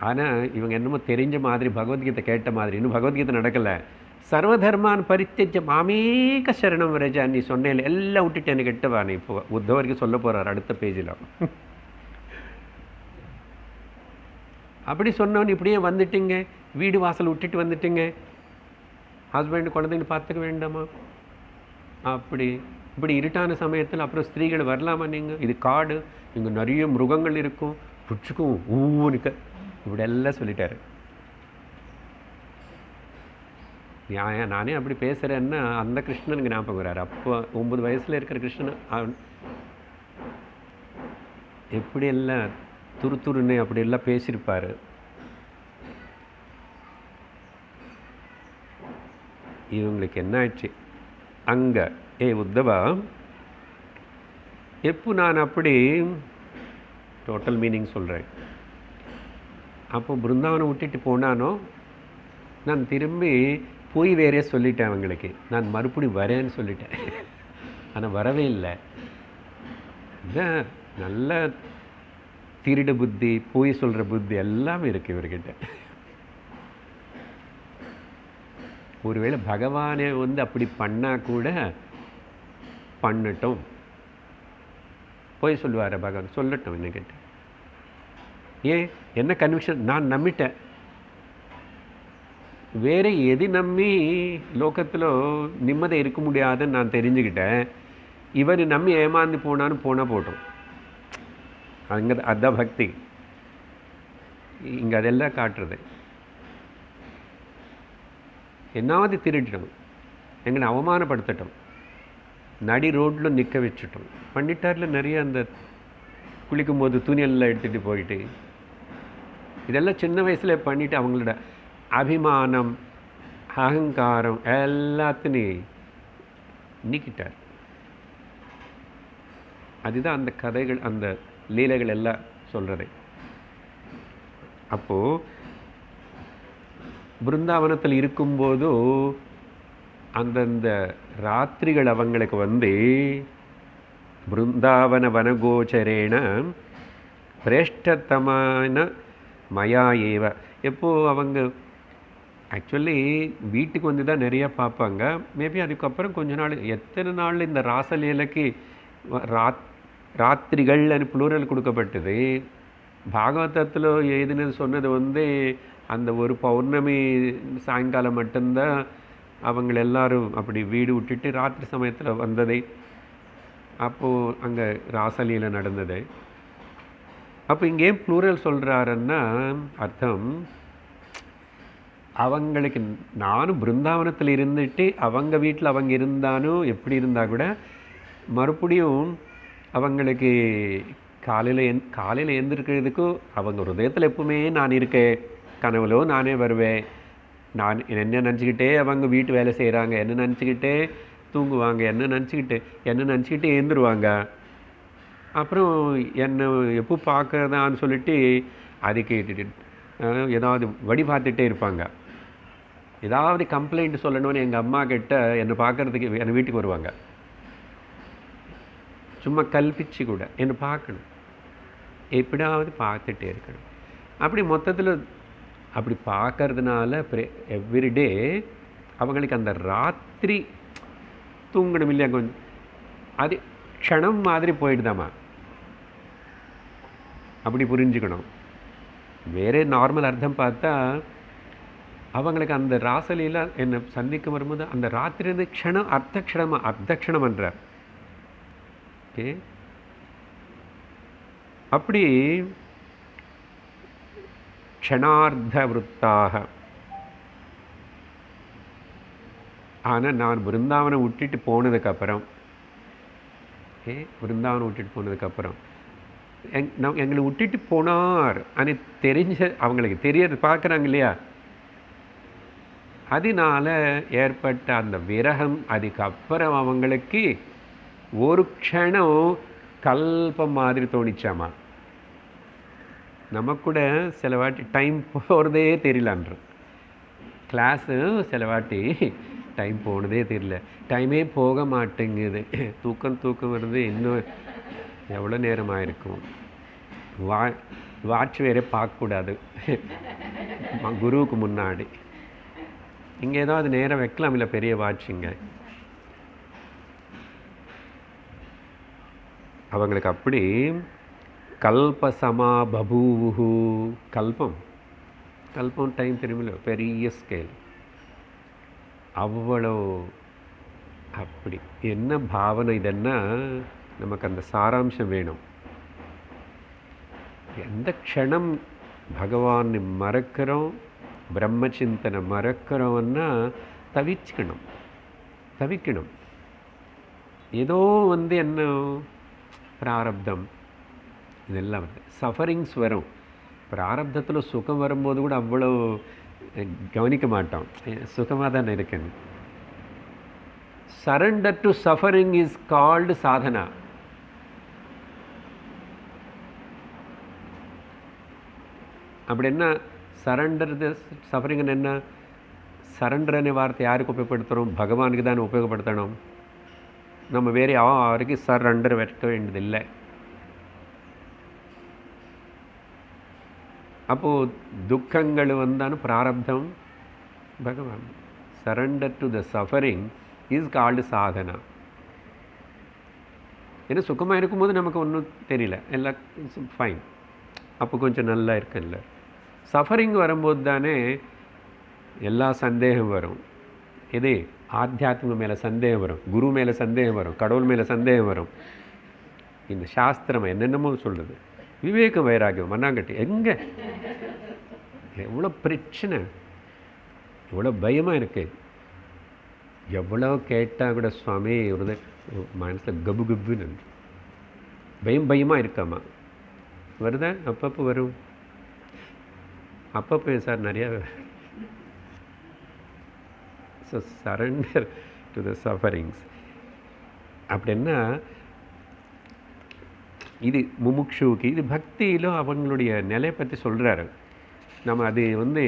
ஆனால் இவங்க என்னமோ தெரிஞ்ச மாதிரி பகவத்கீதை கேட்ட மாதிரி, இன்னும் பகவத்கீதை நடக்கலை. சர்வதர்மான் பரித்தேஜ மாமேக சரணம் விரஜா, நீ சொன்னேன் எல்லாம் விட்டுட்டு எனக்கு கிட்டவா. நீ இப்போ உத்தவருக்கு சொல்ல போகிறார் அடுத்த பேஜில். அப்படி சொன்னவன் இப்படியே வந்துட்டீங்க, வீடு வாசல் விட்டுட்டு வந்துட்டீங்க, ஹஸ்பண்ட் குழந்தைங்க பார்த்துக்க வேண்டாமா? இப்படி இருட்டான சமயத்தில் அப்புறம் ஸ்திரீகள் வரலாமா? நீங்கள் இது காடு, இங்கே நிறைய மிருகங்கள் இருக்கும், பிடிச்சிக்கும் ஊனுக்க, இப்படி எல்லாம் சொல்லிட்டாரு. நானே அப்படி பேசுகிறேன்னா அந்த கிருஷ்ணனுக்கு ஞாபகம் வர்றாரு. அப்போ 9 வயசில் இருக்கிற கிருஷ்ணன் எப்படியெல்லாம் துருத்துருன்னு அப்படியெல்லாம் பேசியிருப்பார். இவங்களுக்கு என்ன ஆயிடுச்சு அங்கே, உத்தவா, எப்போ நான் அப்படி டோட்டல் மீனிங் சொல்கிறேன், அப்போ பிருந்தாவனம் விட்டுட்டு போனானோ, நான் திரும்பி போய் வேறே சொல்லிட்டேன் அவங்களுக்கு, நான் மறுபடியும் வரேன்னு சொல்லிட்டேன். ஆனால் வரவே இல்லை. இதான் நல்ல திருடு புத்தி, போய் சொல்கிற புத்தி எல்லாமே இருக்குது இவர்கிட்ட. ஒருவேளை பகவானே அப்படி பண்ணால் கூட பண்ணட்டும், போய் சொல்லுவார் பகவான், சொல்லட்டும் என்ன கேட்டு. ஏன் என்ன கன்விக்ஷன், நான் நம்பிட்டேன். வேறு எது நம்பி லோகத்தில் நிம்மதி இருக்க முடியாதுன்னு நான் தெரிஞ்சுக்கிட்டேன். இவர் நம்பி ஏமாந்து போனான்னு போனால் போட்டோம். அதுதான் பக்தி. இங்கே அதெல்லாம் காட்டுறது. என்னாவது திருடிட்டோம், எங்களை அவமானப்படுத்தட்டும், நடி ரோட்டில் நிற்க வச்சுட்டோம், பண்ணிட்டாரில் நிறைய அந்த குளிக்கும்போது துணியெல்லாம் எடுத்துகிட்டு போயிட்டு, இதெல்லாம் சின்ன வயசில் பண்ணிவிட்டு அவங்களோட அபிமானம் அகங்காரம் எல்லாத்தையும் நீக்கிட்டார். அதுதான் அந்த கதைகள், அந்த லீலைகள் எல்லாம் சொல்கிறது. அப்போது பிருந்தாவனத்தில் இருக்கும்போது அந்தந்த ராத்திரிகள் அவங்களுக்கு பிருந்தாவன வனகோச்சரேன பிரேஷ்டத்தமான மயா ஏவ. எப்போது அவங்க ஆக்சுவலி வீட்டுக்கு தான் நிறையா பார்ப்பாங்க. மேபி அதுக்கப்புறம் கொஞ்ச நாள், எத்தனை நாள் இந்த ராசலீலைக்கு ராத்திரிகள்னு ப்ளூரல் கொடுக்கப்பட்டது. பாகவதத்தில் எழுதினது சொன்னது அந்த ஒரு பௌர்ணமி சாயங்காலம் மட்டும்தான் அவங்க எல்லாரும் அப்படி வீடு விட்டுட்டு ராத்திரி சமயத்தில் வந்ததை. அப்போது அங்கே ராசலீலை நடந்தது. அப்போ இங்கே ப்ளூரல் சொல்கிறாருன்னா அர்த்தம், அவங்களுக்கு நானும் பிருந்தாவனத்தில் இருந்துட்டு அவங்க வீட்டில் அவங்க இருந்தாலும் எப்படி இருந்தால் கூட மறுபடியும் அவங்களுக்கு காலையில் எழுந்திருக்கிறதுக்கும் அவங்க ஹிருதயத்தில் எப்பவுமே நான் இருக்கேன், கனவுலோ நானே வருவேன், நான் என்ன நினச்சிக்கிட்டே அவங்க வீட்டு வேலை செய்கிறாங்க, என்ன நினச்சிக்கிட்டே தூங்குவாங்க, என்ன நினச்சிக்கிட்டே எழுந்துருவாங்க. அப்புறம் என்னை எப்போ பார்க்குறதான்னு சொல்லிட்டு அதுக்கு ஏதாவது வழி பார்த்துட்டே இருப்பாங்க. ஏதாவது கம்ப்ளைண்ட் சொல்லணும்னு எங்கள் அம்மா கிட்ட என்னை பார்க்குறதுக்கு என் வீட்டுக்கு வருவாங்க. சும்மா கல்பிச்சு கூட என்னை பார்க்கணும், எப்படியாவது பார்த்துட்டே இருக்கணும். அப்படி மொத்தத்தில் அப்படி பார்க்கறதுனால எவ்ரிடே அவங்களுக்கு அந்த ராத்திரி தூங்கணும் இல்லையா, கொஞ்சம் அது க்ஷணம் மாதிரி போயிடுதாம்மா. அப்படி புரிஞ்சுக்கணும். வேறே நார்மல் அர்த்தம் பார்த்தா அவங்களுக்கு அந்த ராசலீல என்னை சந்திக்க வரும்போது அந்த ராத்திரி வந்து க்ஷணம் அர்த்தக்ஷணம் என்றார். ஓகே, அப்படி க்ஷணார்த்த விருத்தாக. ஆனால் நான் பிருந்தாவனை விட்டுட்டு போனதுக்கப்புறம் எங்களை விட்டுட்டு போனார் அனு தெரிஞ்ச அவங்களுக்கு தெரியாது, பார்க்குறாங்க இல்லையா, அதனால ஏற்பட்ட அந்த விரகம் அதுக்கப்புறம் அவங்களுக்கு ஒரு க்ஷணம் கல்பம் மாதிரி தோணிச்சாமா. நமக்கு கூட சில வாட்டி டைம் போகிறதே தெரியலான்ற கிளாஸு, சில வாட்டி டைம் போனதே தெரியல, டைமே போக மாட்டேங்குது, தூக்கம் வருது, இன்னும் எவ்வளோ நேரம் ஆயிருக்கும், வாட்ச் வேறே பார்க்கக்கூடாது குருவுக்கு முன்னாடி. இங்கே ஏதாவது நேரம் வைக்கலாம் இல்லை, பெரிய வாட்சிங்க. அவங்களுக்கு அப்படி கல்பசமா பபூவு. கல்பம் டைம் தெரியுமில்ல, பெரிய ஸ்கேல், அவ்வளோ. அப்படி என்ன பாவனை இதென்னா நமக்கு அந்த சாராம்சம் வேணும். எந்த க்ஷணம் பகவானை மறக்கிறோம், பிரம்மச்சிந்தனை மறக்கிறோம்னா தவிக்கணும். ஏதோ வந்து என்ன பிராரப்தம் இதெல்லாம் வருது, சஃபரிங்ஸ் வரும். பிராரப்தத்தில் சுகம் வரும்போது கூட அவ்வளோ கவனிக்க மாட்டோம், சுகமாக தான் இருக்கேன். Surrender to suffering is called Sadhana. அப்படி என்ன சரண்டர் சஃபரிங் என்ன? சரண்டர் அనే வார்த்தை யாருக்கு உபயோகப்படுத்துகிறோம்? பகவானுக்கு தான் உபயோகப்படுத்தணும். நம்ம வேறு யாருக்கு சரண்டர் வைக்க வேண்டியதில்லை. அப்போது துக்கங்கள் வந்தாலும் பிராரப்தம் பகவான். Surrender to the suffering is called Sadhana. ஏன்னா சுகமாக இருக்கும்போது நமக்கு ஒன்றும் தெரியல, எல்லாம் ஃபைன், அப்போ கொஞ்சம் நல்லா இருக்குல்ல. சஃபரிங் வரும்போது தானே எல்லா சந்தேகம் வரும். எது? ஆத்தியாத்மிகம் மேலே சந்தேகம் வரும், குரு மேலே சந்தேகம் வரும், கடவுள் மேலே சந்தேகம் வரும். இந்த சாஸ்திரம் என்னென்னமோ சொல்லுது, விவேகம் வைராகியம் மண்ணாங்கட்டி எங்கே, எவ்வளோ பிரச்சனை, எவ்வளோ பயமாக இருக்கு. எவ்வளோ கேட்டால் கூட சுவாமி ஒரு மனசில் கபுன்னு பயமாக இருக்காமா. வருதா? அப்பப்போ வரும், அப்பப்போ சார் நிறையா. So surrender to the sufferings அப்படின்னா இது முமுக்ஷுவுக்கு, இது பக்தியிலும் அவங்களுடைய நிலையை பற்றி சொல்கிறாரு. நம்ம அது வந்து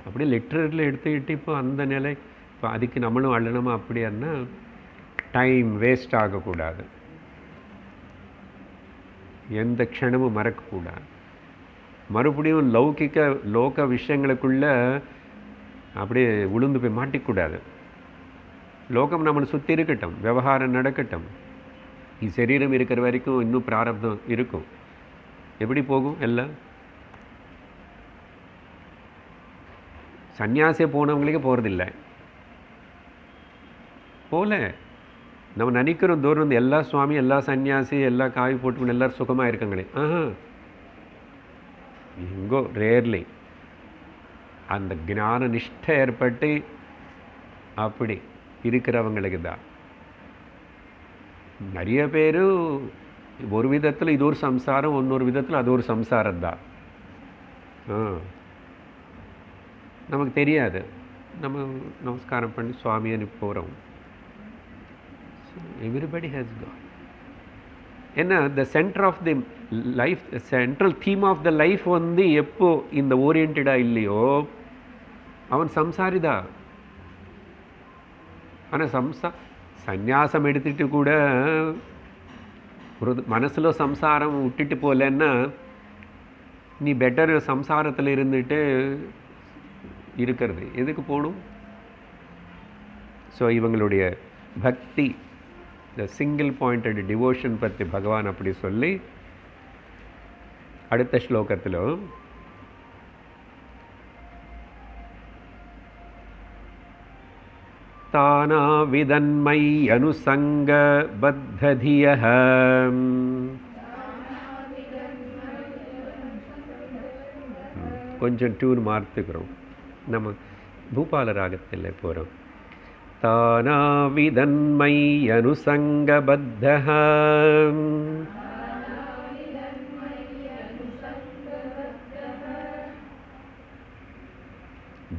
அப்படியே லிட்ரரில் எடுத்துக்கிட்டு இப்போ அந்த நிலை, இப்போ அதுக்கு நம்மளும் அள்ளணுமா அப்படின்னா டைம் வேஸ்ட் ஆகக்கூடாது, எந்த க்ஷணமும் மறக்கக்கூடாது. மறுபடியும் லோக விஷயங்களுக்குள்ள அப்படியே உளுந்து போய் மாட்டிக்கூடாது. லோகம் நம்மளை சுற்றி இருக்கட்டும், விவகாரம் நடக்கட்டும், சரீரம் இருக்கிற வரைக்கும் இன்னும் பிராரப்தம் இருக்கும். எப்படி போகும் எல்லாம்? சன்னியாசியே போனவங்களுக்கே போகிறதில்லை போல. நம்ம நினைக்கிறோம் தூரம் வந்து எல்லா சுவாமி, எல்லா சன்னியாசி, எல்லா காய் போட்டுக்கணும், எல்லோரும் சுகமாக இருக்காங்களே. எங்கோ ரேர்லி அந்த ஞான நிஷ்டை ஏற்பட்டு அப்படி இருக்கிறவங்களுக்கு தான். நிறைய பேர் ஒரு விதத்தில் இது ஒரு சம்சாரம், இன்னொரு விதத்தில் அது ஒரு சம்சாரம் தான். நமக்கு தெரியாது. நம்ம நமஸ்காரம் பண்ணி சுவாமின்னு போகிறோம். Everybody has God. ஏன்னா the centre of the life, central theme of the life வந்து எப்போ இந்த ஓரியன்டாக இல்லையோ அவன் சம்சாரி தான். ஆனால் சந்நியாசம் எடுத்துகிட்டு கூட ஒரு மனசில் சம்சாரம் விட்டுட்டு போகலன்னா நீ பெட்டர் சம்சாரத்தில் இருந்துட்டு இருக்கிறது எதுக்கு போகணும்? ஸோ இவங்களுடைய பக்தி, த சிங்கிள் பாயிண்டட் டிவோஷன் பற்றி பகவான் அப்படி சொல்லி அடுத்த ஸ்லோகத்தில் தானா விதன்மை அனுசங்க பத்ததியஹ. கொஞ்சம் டியூன் மாற்றுக்கிறோம், நம்ம பூபால ராகத்தில் போகிறோம். தானா விதன்மை அனுசங்க பத்தஹ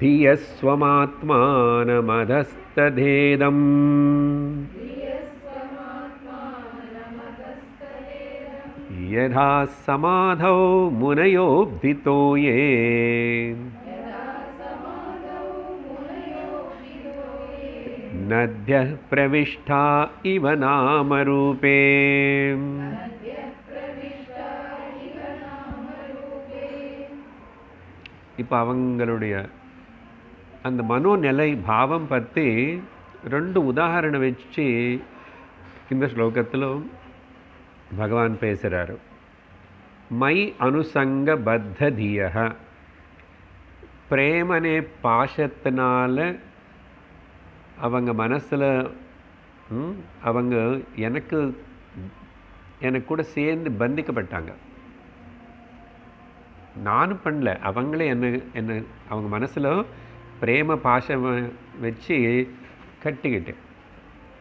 தியஸ்வமாத்மானமதஸ்ததேதம் யதா சமாதௌ முனயோப்திதோ யே நத்யः பிரவிஷ்டா இவ நாமரூபே. இப்போ அவங்களுடைய அந்த மனோநிலை பாவம் பற்றி 2 உதாரணம் வச்சு இந்த ஸ்லோகத்திலும் பகவான் பேசுகிறார். மை அனுசங்க பத்ததிய, பிரேமனே பாசத்தினால அவங்க மனசில் அவங்க எனக்கு கூட சேர்ந்து பந்திக்கப்பட்டாங்க. நானும் பண்ணல, அவங்களே என்ன அவங்க மனசில் பிரேம பாசம் வச்சு கட்டிக்கிட்டு,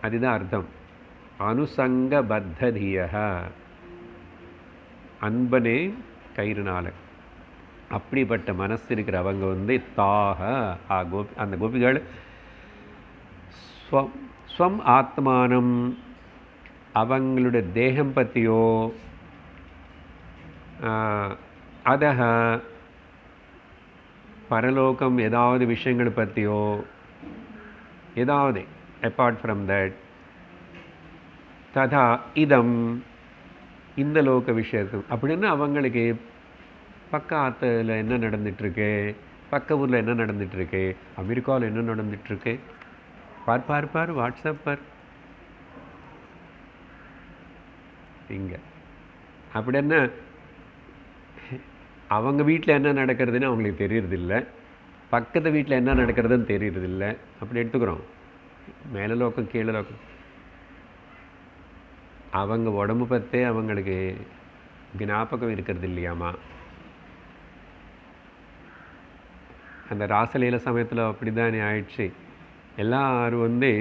அதுதான் அர்த்தம். அனுசங்க பத்ததிய, அன்பனே கயிறுனால. அப்படிப்பட்ட மனசு இருக்கிற அவங்க வந்து தாக அந்த கோபிகள் ஸ்வம் ஆத்மானம், அவங்களுடைய தேகம் பற்றியோ அதக பரலோகம் ஏதாவது விஷயங்கள் பற்றியோ ஏதாவது அப்பார்ட் ஃப்ரம் தட், ததா இதம் இந்த லோக விஷயத்து அப்படின்னு அவங்களுக்கு பக்கத்தில் என்ன நடந்துகிட்ருக்கு, பக்க ஊரில் என்ன நடந்துகிட்ருக்கு, அமெரிக்காவில் என்ன நடந்துகிட்ருக்கு, பார் வாட்ஸ்அப் பார் இங்கே அப்படின்னா அவங்க வீட்டில் என்ன நடக்கிறதுன்னு அவங்களுக்கு தெரியறதில்ல, பக்கத்து வீட்டில் என்ன நடக்கிறதுன்னு தெரியறதில்ல. அப்படி எடுத்துக்கிறோம். மேலே லோக்கம் கீழே லோக்கம். அவங்க உடம்பு பற்றே அவங்களுக்கு ஞாபகம் இருக்கிறது இல்லையாமா. அந்த ராசலீல சமயத்தில் அப்படி தானே ஆயிடுச்சு. எல்லாரும் வந்து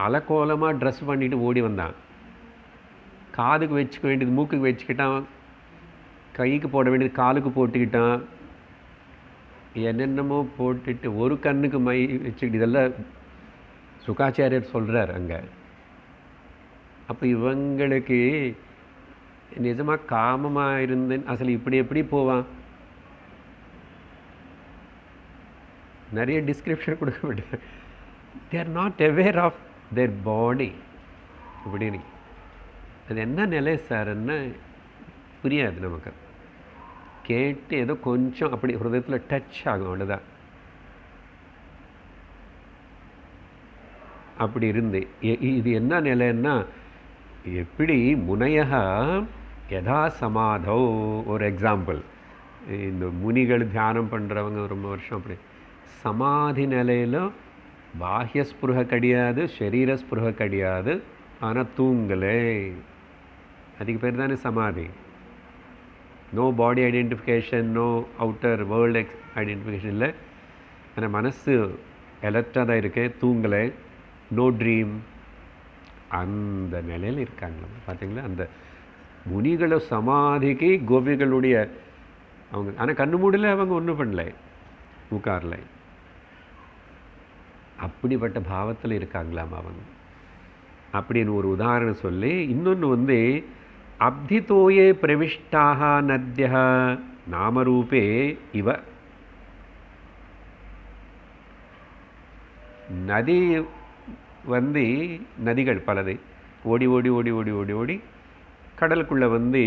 அலக்கோலமாக ட்ரெஸ் பண்ணிட்டு ஓடி வந்தான். காதுக்கு வச்சுக்க வேண்டியது மூக்குக்கு வச்சுக்கிட்டான், கைக்கு போட வேண்டியது காலுக்கு போட்டுக்கிட்டான், என்னென்னமோ போட்டுட்டு ஒரு கண்ணுக்கு மை வச்சுக்கிட்டு, இதெல்லாம் சுகாச்சாரியர் சொல்கிறார் அங்கே. அப்போ இவங்களுக்கு நிஜமாக காமமாக இருந்தேன் அசல் இப்படி எப்படி போவான்? நிறைய டிஸ்கிரிப்ஷன் கொடுக்க மாட்டேன். They are not aware of their body. இப்படின்னு அது என்ன நிலை சார்ன்னு புரியாது நமக்கு. கேட்டு ஏதோ கொஞ்சம் அப்படி ஹிருதயத்தில் டச் ஆகும், அவ்வளோதான். அப்படி இருந்து இது என்ன நிலைன்னா, எப்படி முனையக யதா சமாதோ. ஒரு எக்ஸாம்பிள், இந்த முனிகள் தியானம் பண்ணுறவங்க ரொம்ப வருஷம் அப்படி சமாதி நிலையில் பாஹ்ய ஸ்புருக கிடையாது, ஷரீர ஸ்புருக கிடையாது, ஆனால் தூங்கலே. அதுக்கு பேர் தானே சமாதி. No body identification, no outer world identification இல்லை. ஆனால் மனசு அலர்ட்டாக தான் இருக்கு, தூங்கலை, நோ ட்ரீம். அந்த நிலையில் இருக்காங்களா பார்த்தீங்களா? அந்த முனிகளை சமாதிக்கு கோபிகளுடைய அவங்க, ஆனால் கண்ணு மூடல, அவங்க ஒன்றும் பண்ணலை, உட்காரலை. அப்படிப்பட்ட பாவத்தில் இருக்காங்களாம் அவங்க. அப்படின்னு ஒரு உதாரணம் சொல்லி, இன்னொன்று வந்து அப்திதோயே பிரவிஷ்டாக நத்ய நாமரூபே இவ. நதி வந்து நதிகள் பலது ஓடி ஓடி ஓடி ஓடி ஓடி ஓடி கடலுக்குள்ளே வந்து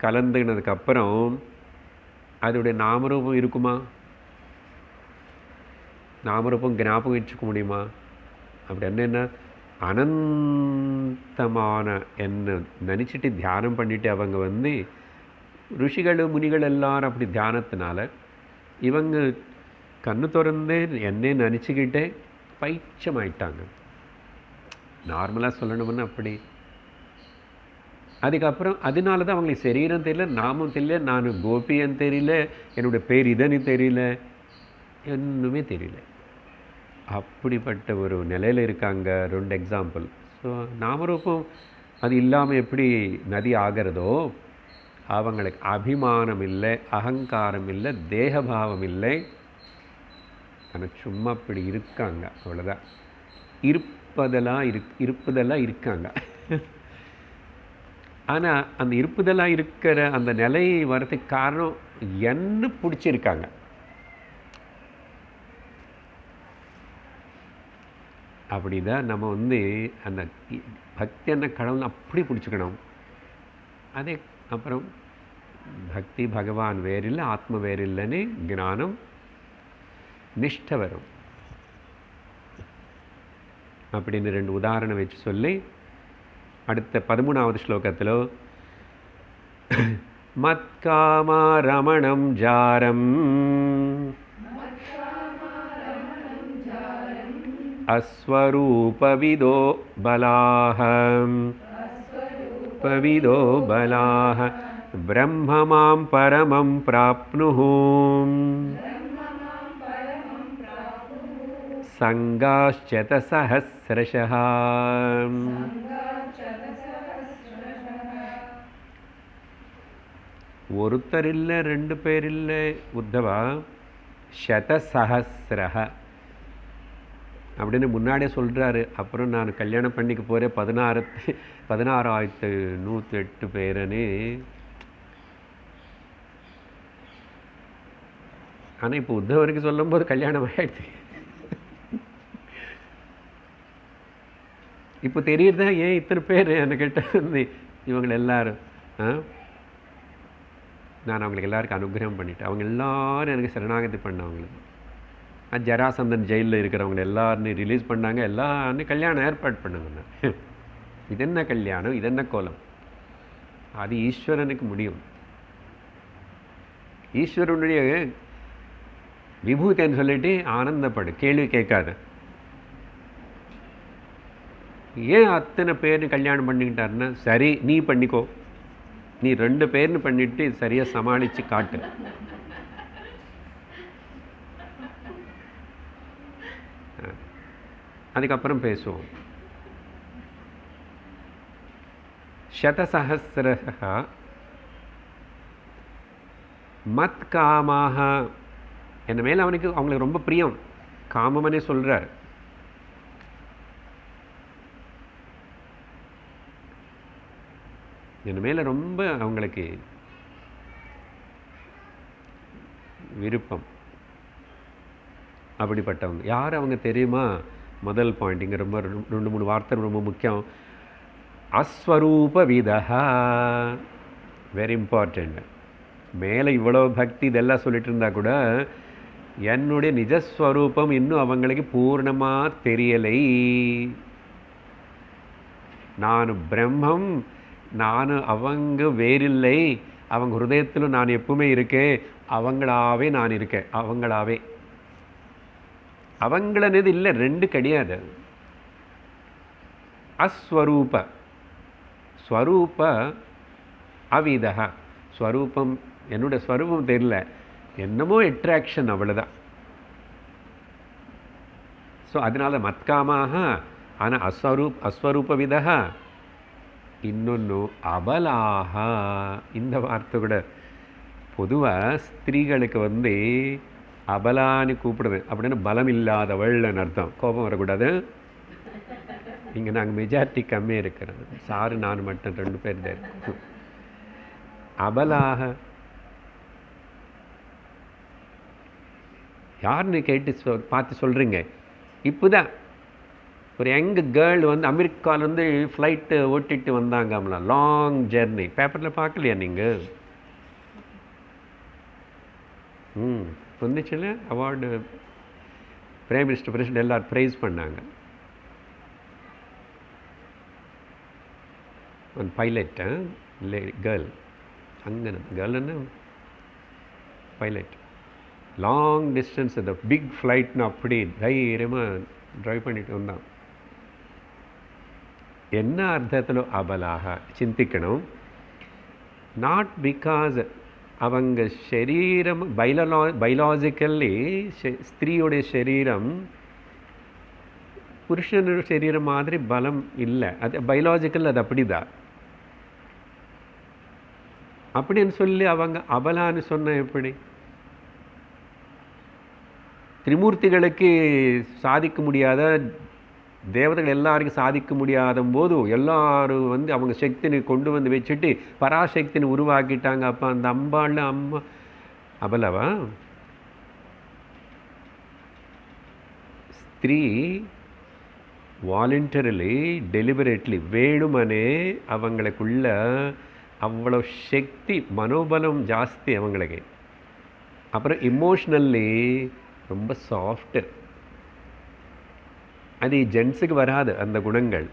கலந்துனதுக்கப்புறம் அதோடைய நாமரூபம் இருக்குமா? நாமரூபம் ஞாபகம் வச்சுக்க முடியுமா? அப்படி என்ன அனந்தமான என்ன நினச்சிட்டு தியானம் பண்ணிட்டு அவங்க வந்து ருஷிகள் முனிகள் எல்லாரும் அப்படி தியானத்தினால இவங்க கண்ணு திறந்து என்னே நினச்சிக்கிட்டே பைச்சமாயிட்டாங்க. நார்மலாக சொல்லணும்னு அப்படி. அதுக்கப்புறம் அதனால தான் அவங்களுக்கு சரீரம் தெரியல, நாமம் தெரியல, நான் கோபியன்னு தெரியல, என்னுடைய பேர் இதன்னு தெரியல, ஒன்றுமே தெரியல. அப்படிப்பட்ட ஒரு நிலையில் இருக்காங்க. 2 எக்ஸாம்பிள். ஸோ நாமரூபம் அது இல்லாமல் எப்படி நதி ஆகிறதோ, அவங்களுக்கு அபிமானம் இல்லை, அகங்காரம் இல்லை, தேகபாவம் இல்லை, ஆனால் சும்மா அப்படி இருக்காங்க, அவ்வளோதான். இருப்பதெல்லாம் இருக்காங்க. ஆனால் அந்த இருப்பதெல்லாம் இருக்கிற அந்த நிலை வரதுக்கு காரணம் என்ன பிடிச்சிருக்காங்க. அப்படிதான் நம்ம வந்து அந்த பக்தி என்ன கடவுள் அப்படி பிடிச்சிக்கணும். அதே அப்புறம் பக்தி பகவான் வேறில்லை, ஆத்ம வேறில்லைன்னு ஞானம் நிஷ்டை வரும். அப்படின்னு 2 உதாரணம் வச்சு சொல்லி அடுத்த 13வது ஸ்லோகத்தில் மத்காமா ரமணம் ஜாரம் அஸ்வரூபவிதோ பலாஹ பிரம்மமாம் பரமம் பிராப்னுஹ சங்காச்சத சஹஸ்ரஷஹ. ஒருத்தர் இல்லை, 2 பேர் இல்லை உத்தவா, சதசஹஸ்ரஹ அப்படின்னு முன்னாடியே சொல்கிறாரு. அப்புறம் நான் கல்யாணம் பண்ணிக்க போகிறேன் 16,108 பேருன்னு. ஆனால் இப்போ உத்தவருக்கு சொல்லும்போது கல்யாணம் ஆகிடுச்சு. இப்போ தெரியுறதா ஏன் இத்தனை பேர் என்கிட்ட வந்து இவங்க எல்லாரும் நான் அவங்களுக்கு எல்லாருக்கும் அனுகிரகம் பண்ணிட்டேன். அவங்க எல்லாரும் எனக்கு சரணாகதி பண்ணவங்களுக்கு. ஜராசந்தன் ஜெயிலில் இருக்கிறவங்க எல்லாரும் ரிலீஸ் பண்ணாங்க, எல்லாரும் கல்யாணம் ஏற்பாடு பண்ணாங்க. இது என்ன கல்யாணம், இது என்ன கோலம்? அது ஈஸ்வரனுக்கு முடியும். ஈஸ்வரனுடைய விபூதின்னு சொல்லிட்டு ஆனந்தப்படு, கேள்வி கேட்காது. ஏன் அத்தனை பேர்னு கல்யாணம் பண்ணிக்கிட்டாருன்னா, சரி நீ பண்ணிக்கோ, நீ 2 பேர்னு பண்ணிட்டு சரியாக சமாளித்து காட்டு. அதுக்கப்புறம் பேசுவோம். சதசஹஸ்ரஹ மத் காமாக, என்ன மேலே அவங்களுக்கு ரொம்ப பிரியம், காமமனே சொல்கிறார். என் மேலே ரொம்ப அவங்களுக்கு விருப்பம். அப்படிப்பட்டவங்க யார் அவங்க தெரியுமா? முதல் பாயிண்ட் இங்கே ரொம்ப 2-3 வார்த்தை ரொம்ப முக்கியம். அஸ்வரூப விதா, வெரி இம்பார்ட்டண்ட். மேலே இவ்வளோ பக்தி இதெல்லாம் சொல்லிட்டு இருந்தா கூட என்னுடைய நிஜஸ்வரூபம் இன்னும் அவங்களுக்கு பூர்ணமாக தெரியலை. நான் பிரம்மம், நான் அவங்க வேறில்லை, அவங்க ஹிருதயத்தில் நான் எப்பவுமே இருக்கேன், அவங்களாவே நான் இருக்கேன். அவங்களாவே, அவங்களது இல்லை, 2 கிடையாது. அஸ்வரூப, ஸ்வரூப அவிதா. ஸ்வரூபம் என்னுடைய ஸ்வரூபம் தெரியல, என்னமோ அட்ராக்ஷன், அவ்வளோதான். ஸோ அதனால் மத்காமாக. ஆனால் அஸ்வரூப விதா. இன்னொன்று அபலாக. இந்த வார்த்தை கூட பொதுவாக ஸ்திரீகளுக்கு வந்து அபலான்னு கூப்பிடுது அப்படின்னா பலம் இல்லாதவள்னு அர்த்தம். கோபம் வரக்கூடாது. இங்கே நாங்கள் மெஜாரிட்டி கம்மியாக இருக்கிறோம். சாரு நான் மட்டும் 2 பேர் தான் இருக்கோம். அபலாக யாருன்னு கேட்டு பார்த்து சொல்கிறீங்க. இப்போதான் ஒரு யங் கேர்ள் வந்து அமெரிக்காவிலேருந்து ஃப்ளைட்டு ஓட்டிட்டு வந்தாங்கம்ல, லாங் ஜெர்னி. பேப்பரில் பார்க்கலையா நீங்கள்? வந்துச்சுல அவார்டு, பிரைம் மினிஸ்டர் பிரசிடென்ட் எல்லோரும் ப்ரைஸ் பண்ணாங்க. ஒரு பைலட் கேர்ள், அங்கே கேர்ள்னா பைலட், லாங் டிஸ்டன்ஸ் அந்த பிக் ஃப்ளைட்னு அப்படி தைரியமாக ட்ரைவ் பண்ணிட்டு வந்தான். என்ன அர்த்தத்தில் அபலாக சிந்திக்கணும். நாட் பிகாஸ் அவங்க சரீரம் பைலாஜிக்கல்லி ஸ்திரீயோடைய சரீரம் புருஷனோட சரீரம் மாதிரி பலம் இல்லை. அது பைலாஜிக்கல், அது அப்படிதான். அப்படின்னு சொல்லி அவங்க அபலான்னு சொன்ன எப்படி? திரிமூர்த்திகளுக்கு சாதிக்க முடியாத, தேவதைகள் எல்லாருக்கும் சாதிக்க முடியாத போது எல்லாரும் வந்து அவங்க சக்தினை கொண்டு வந்து வச்சுட்டு பராசக்தினை உருவாக்கிட்டாங்க. அப்போ அந்த அம்பாள் அம்மா அபலவா? ஸ்திரீ வாலண்டரிலி டெலிபரேட்லி வேணுமனே அவங்களுக்குள்ள அவ்வளோ சக்தி, மனோபலம் ஜாஸ்தி அவங்களுக்கு. அப்புறம் இமோஷ்னல்லி ரொம்ப சாஃப்ட்டு. அது ஜென்ஸுக்கு வராது அந்த குணங்கள்.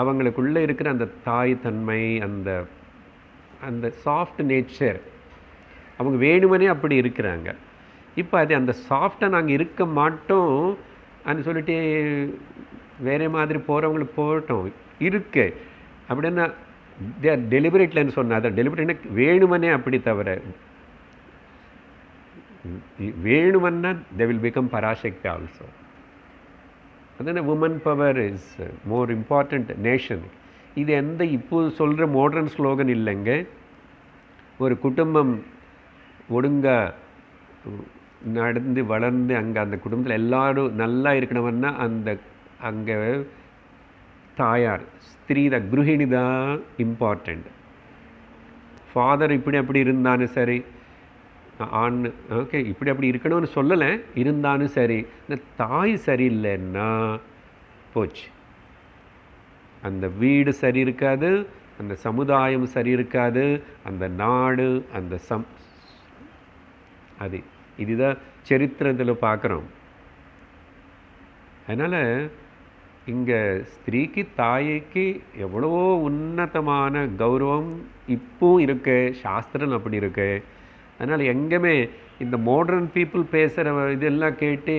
அவங்களுக்குள்ளே இருக்கிற அந்த தாய் தன்மை, அந்த அந்த சாஃப்ட் நேச்சர் அவங்க வேணுமனே அப்படி இருக்கிறாங்க. இப்போ அது அந்த சாஃப்டாக நாங்கள் இருக்க மாட்டோம் அப்படின்னு சொல்லிட்டு வேறு மாதிரி போகிறவங்களுக்கு போகட்டும் இருக்கு அப்படின்னா தேர் டெலிபரேட்லன்னு சொன்னால், அதை டெலிபரேட்னா வேணுமனே அப்படி தவிர வேணுமன்னா they will become Parashakti also. அதனால் woman power is more important nation. இது எந்த இப்போ சொல்கிற மாடர்ன் ஸ்லோகன் இல்லைங்க. ஒரு குடும்பம் ஒழுங்காக நடந்து வளர்ந்து அங்கே அந்த குடும்பத்தில் எல்லாரும் நல்லா இருக்கணும்னா அந்த அங்கே தாயார் ஸ்திரீ தான், குருஹிணி தான் இம்பார்ட்டண்ட். ஃபாதர் இப்படி அப்படி இருந்தாலும் சரி, ஆண் ஓகே இப்படி அப்படி இருக்கணும்னு சொல்லலை, இருந்தாலும் சரி, இந்த தாய் சரியில்லைன்னா போச்சு. அந்த வீடு சரி இருக்காது, அந்த சமுதாயம் சரி இருக்காது, அந்த நாடு, அந்த அது இதுதான் சரித்திரத்தில் பார்க்குறோம். அதனால் இங்கே ஸ்திரீக்கு தாய்க்கு எவ்வளோ உன்னதமான கௌரவம் இப்போவும் இருக்கு, சாஸ்திரம் அப்படி இருக்கு. அதனால் எங்கேயுமே இந்த மாடர்ன் பீப்புள் பேசுகிற இதெல்லாம் கேட்டு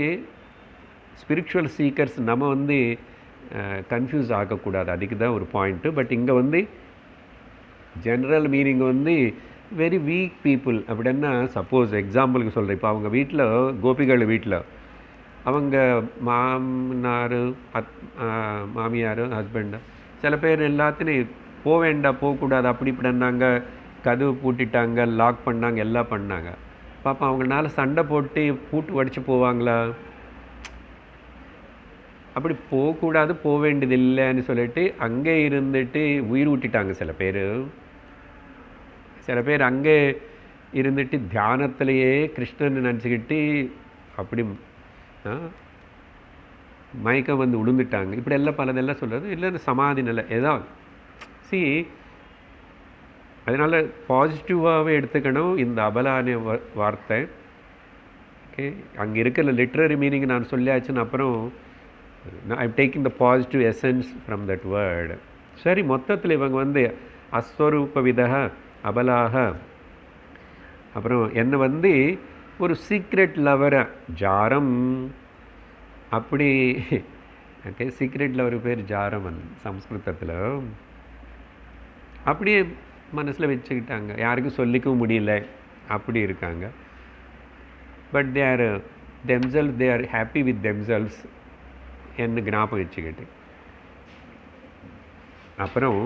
ஸ்பிரிச்சுவல் சீக்கர்ஸ் நம்ம வந்து கன்ஃபியூஸ் ஆகக்கூடாது. அதுக்கு தான் ஒரு பாயிண்ட்டு. பட் இங்கே வந்து ஜென்ரல் மீனிங் வந்து வெரி வீக் பீப்புள் அப்படின்னா, சப்போஸ் எக்ஸாம்பிளுக்கு சொல்கிறேன், இப்போ அவங்க வீட்டில் கோபிகள் வீட்டில் அவங்க மாமனார் மாமியார் ஹஸ்பண்டு சில பேர் எல்லாத்துலேயும் போக வேண்டாம் போகக்கூடாது அப்படி இப்படின்னாங்க, கதவு பூட்டிட்டாங்க, லாக் பண்ணாங்க, எல்லாம் பண்ணாங்க. பாப்பா அவங்களால சண்டை போட்டு பூட்டு உடச்சி போவாங்களா? அப்படி போகக்கூடாது, போக வேண்டியதில்லைன்னு சொல்லிட்டு அங்கே இருந்துட்டு உயிர் விட்டுட்டாங்க சில பேர் அங்கே இருந்துட்டு தியானத்திலேயே கிருஷ்ணன் நினச்சிக்கிட்டு அப்படி மயக்கம் வந்து விழுந்துட்டாங்க. இப்படி எல்லாம் பலதெல்லாம் சொல்கிறது இல்லை, சமாதி நிலை ஏதாவது அதனால் பாசிட்டிவாகவே எடுத்துக்கணும் இந்த அபலான வார்த்தை. ஓகே, அங்கே இருக்கிற லிட்ரரி மீனிங் நான் சொல்லியாச்சுன்னு அப்புறம் ஐ taking the positive essence from that word. சரி, மொத்தத்தில் இவங்க வந்து அஸ்வரூபவிதக அபலாக, அப்புறம் என்ன வந்து ஒரு சீக்ரெட் லவரை ஜாரம் அப்படி. ஓகே, சீக்ரெட் லவர் பேர் ஜாரமன் சம்ஸ்கிருதத்தில். அப்படியே மனசில் வச்சுக்கிட்டாங்க, யாருக்கும் சொல்லிக்கவும் முடியல, அப்படி இருக்காங்க. But they are themselves, they are happy with themselves என்ன ஞாபகம் வச்சுக்கிட்டு. அப்புறம்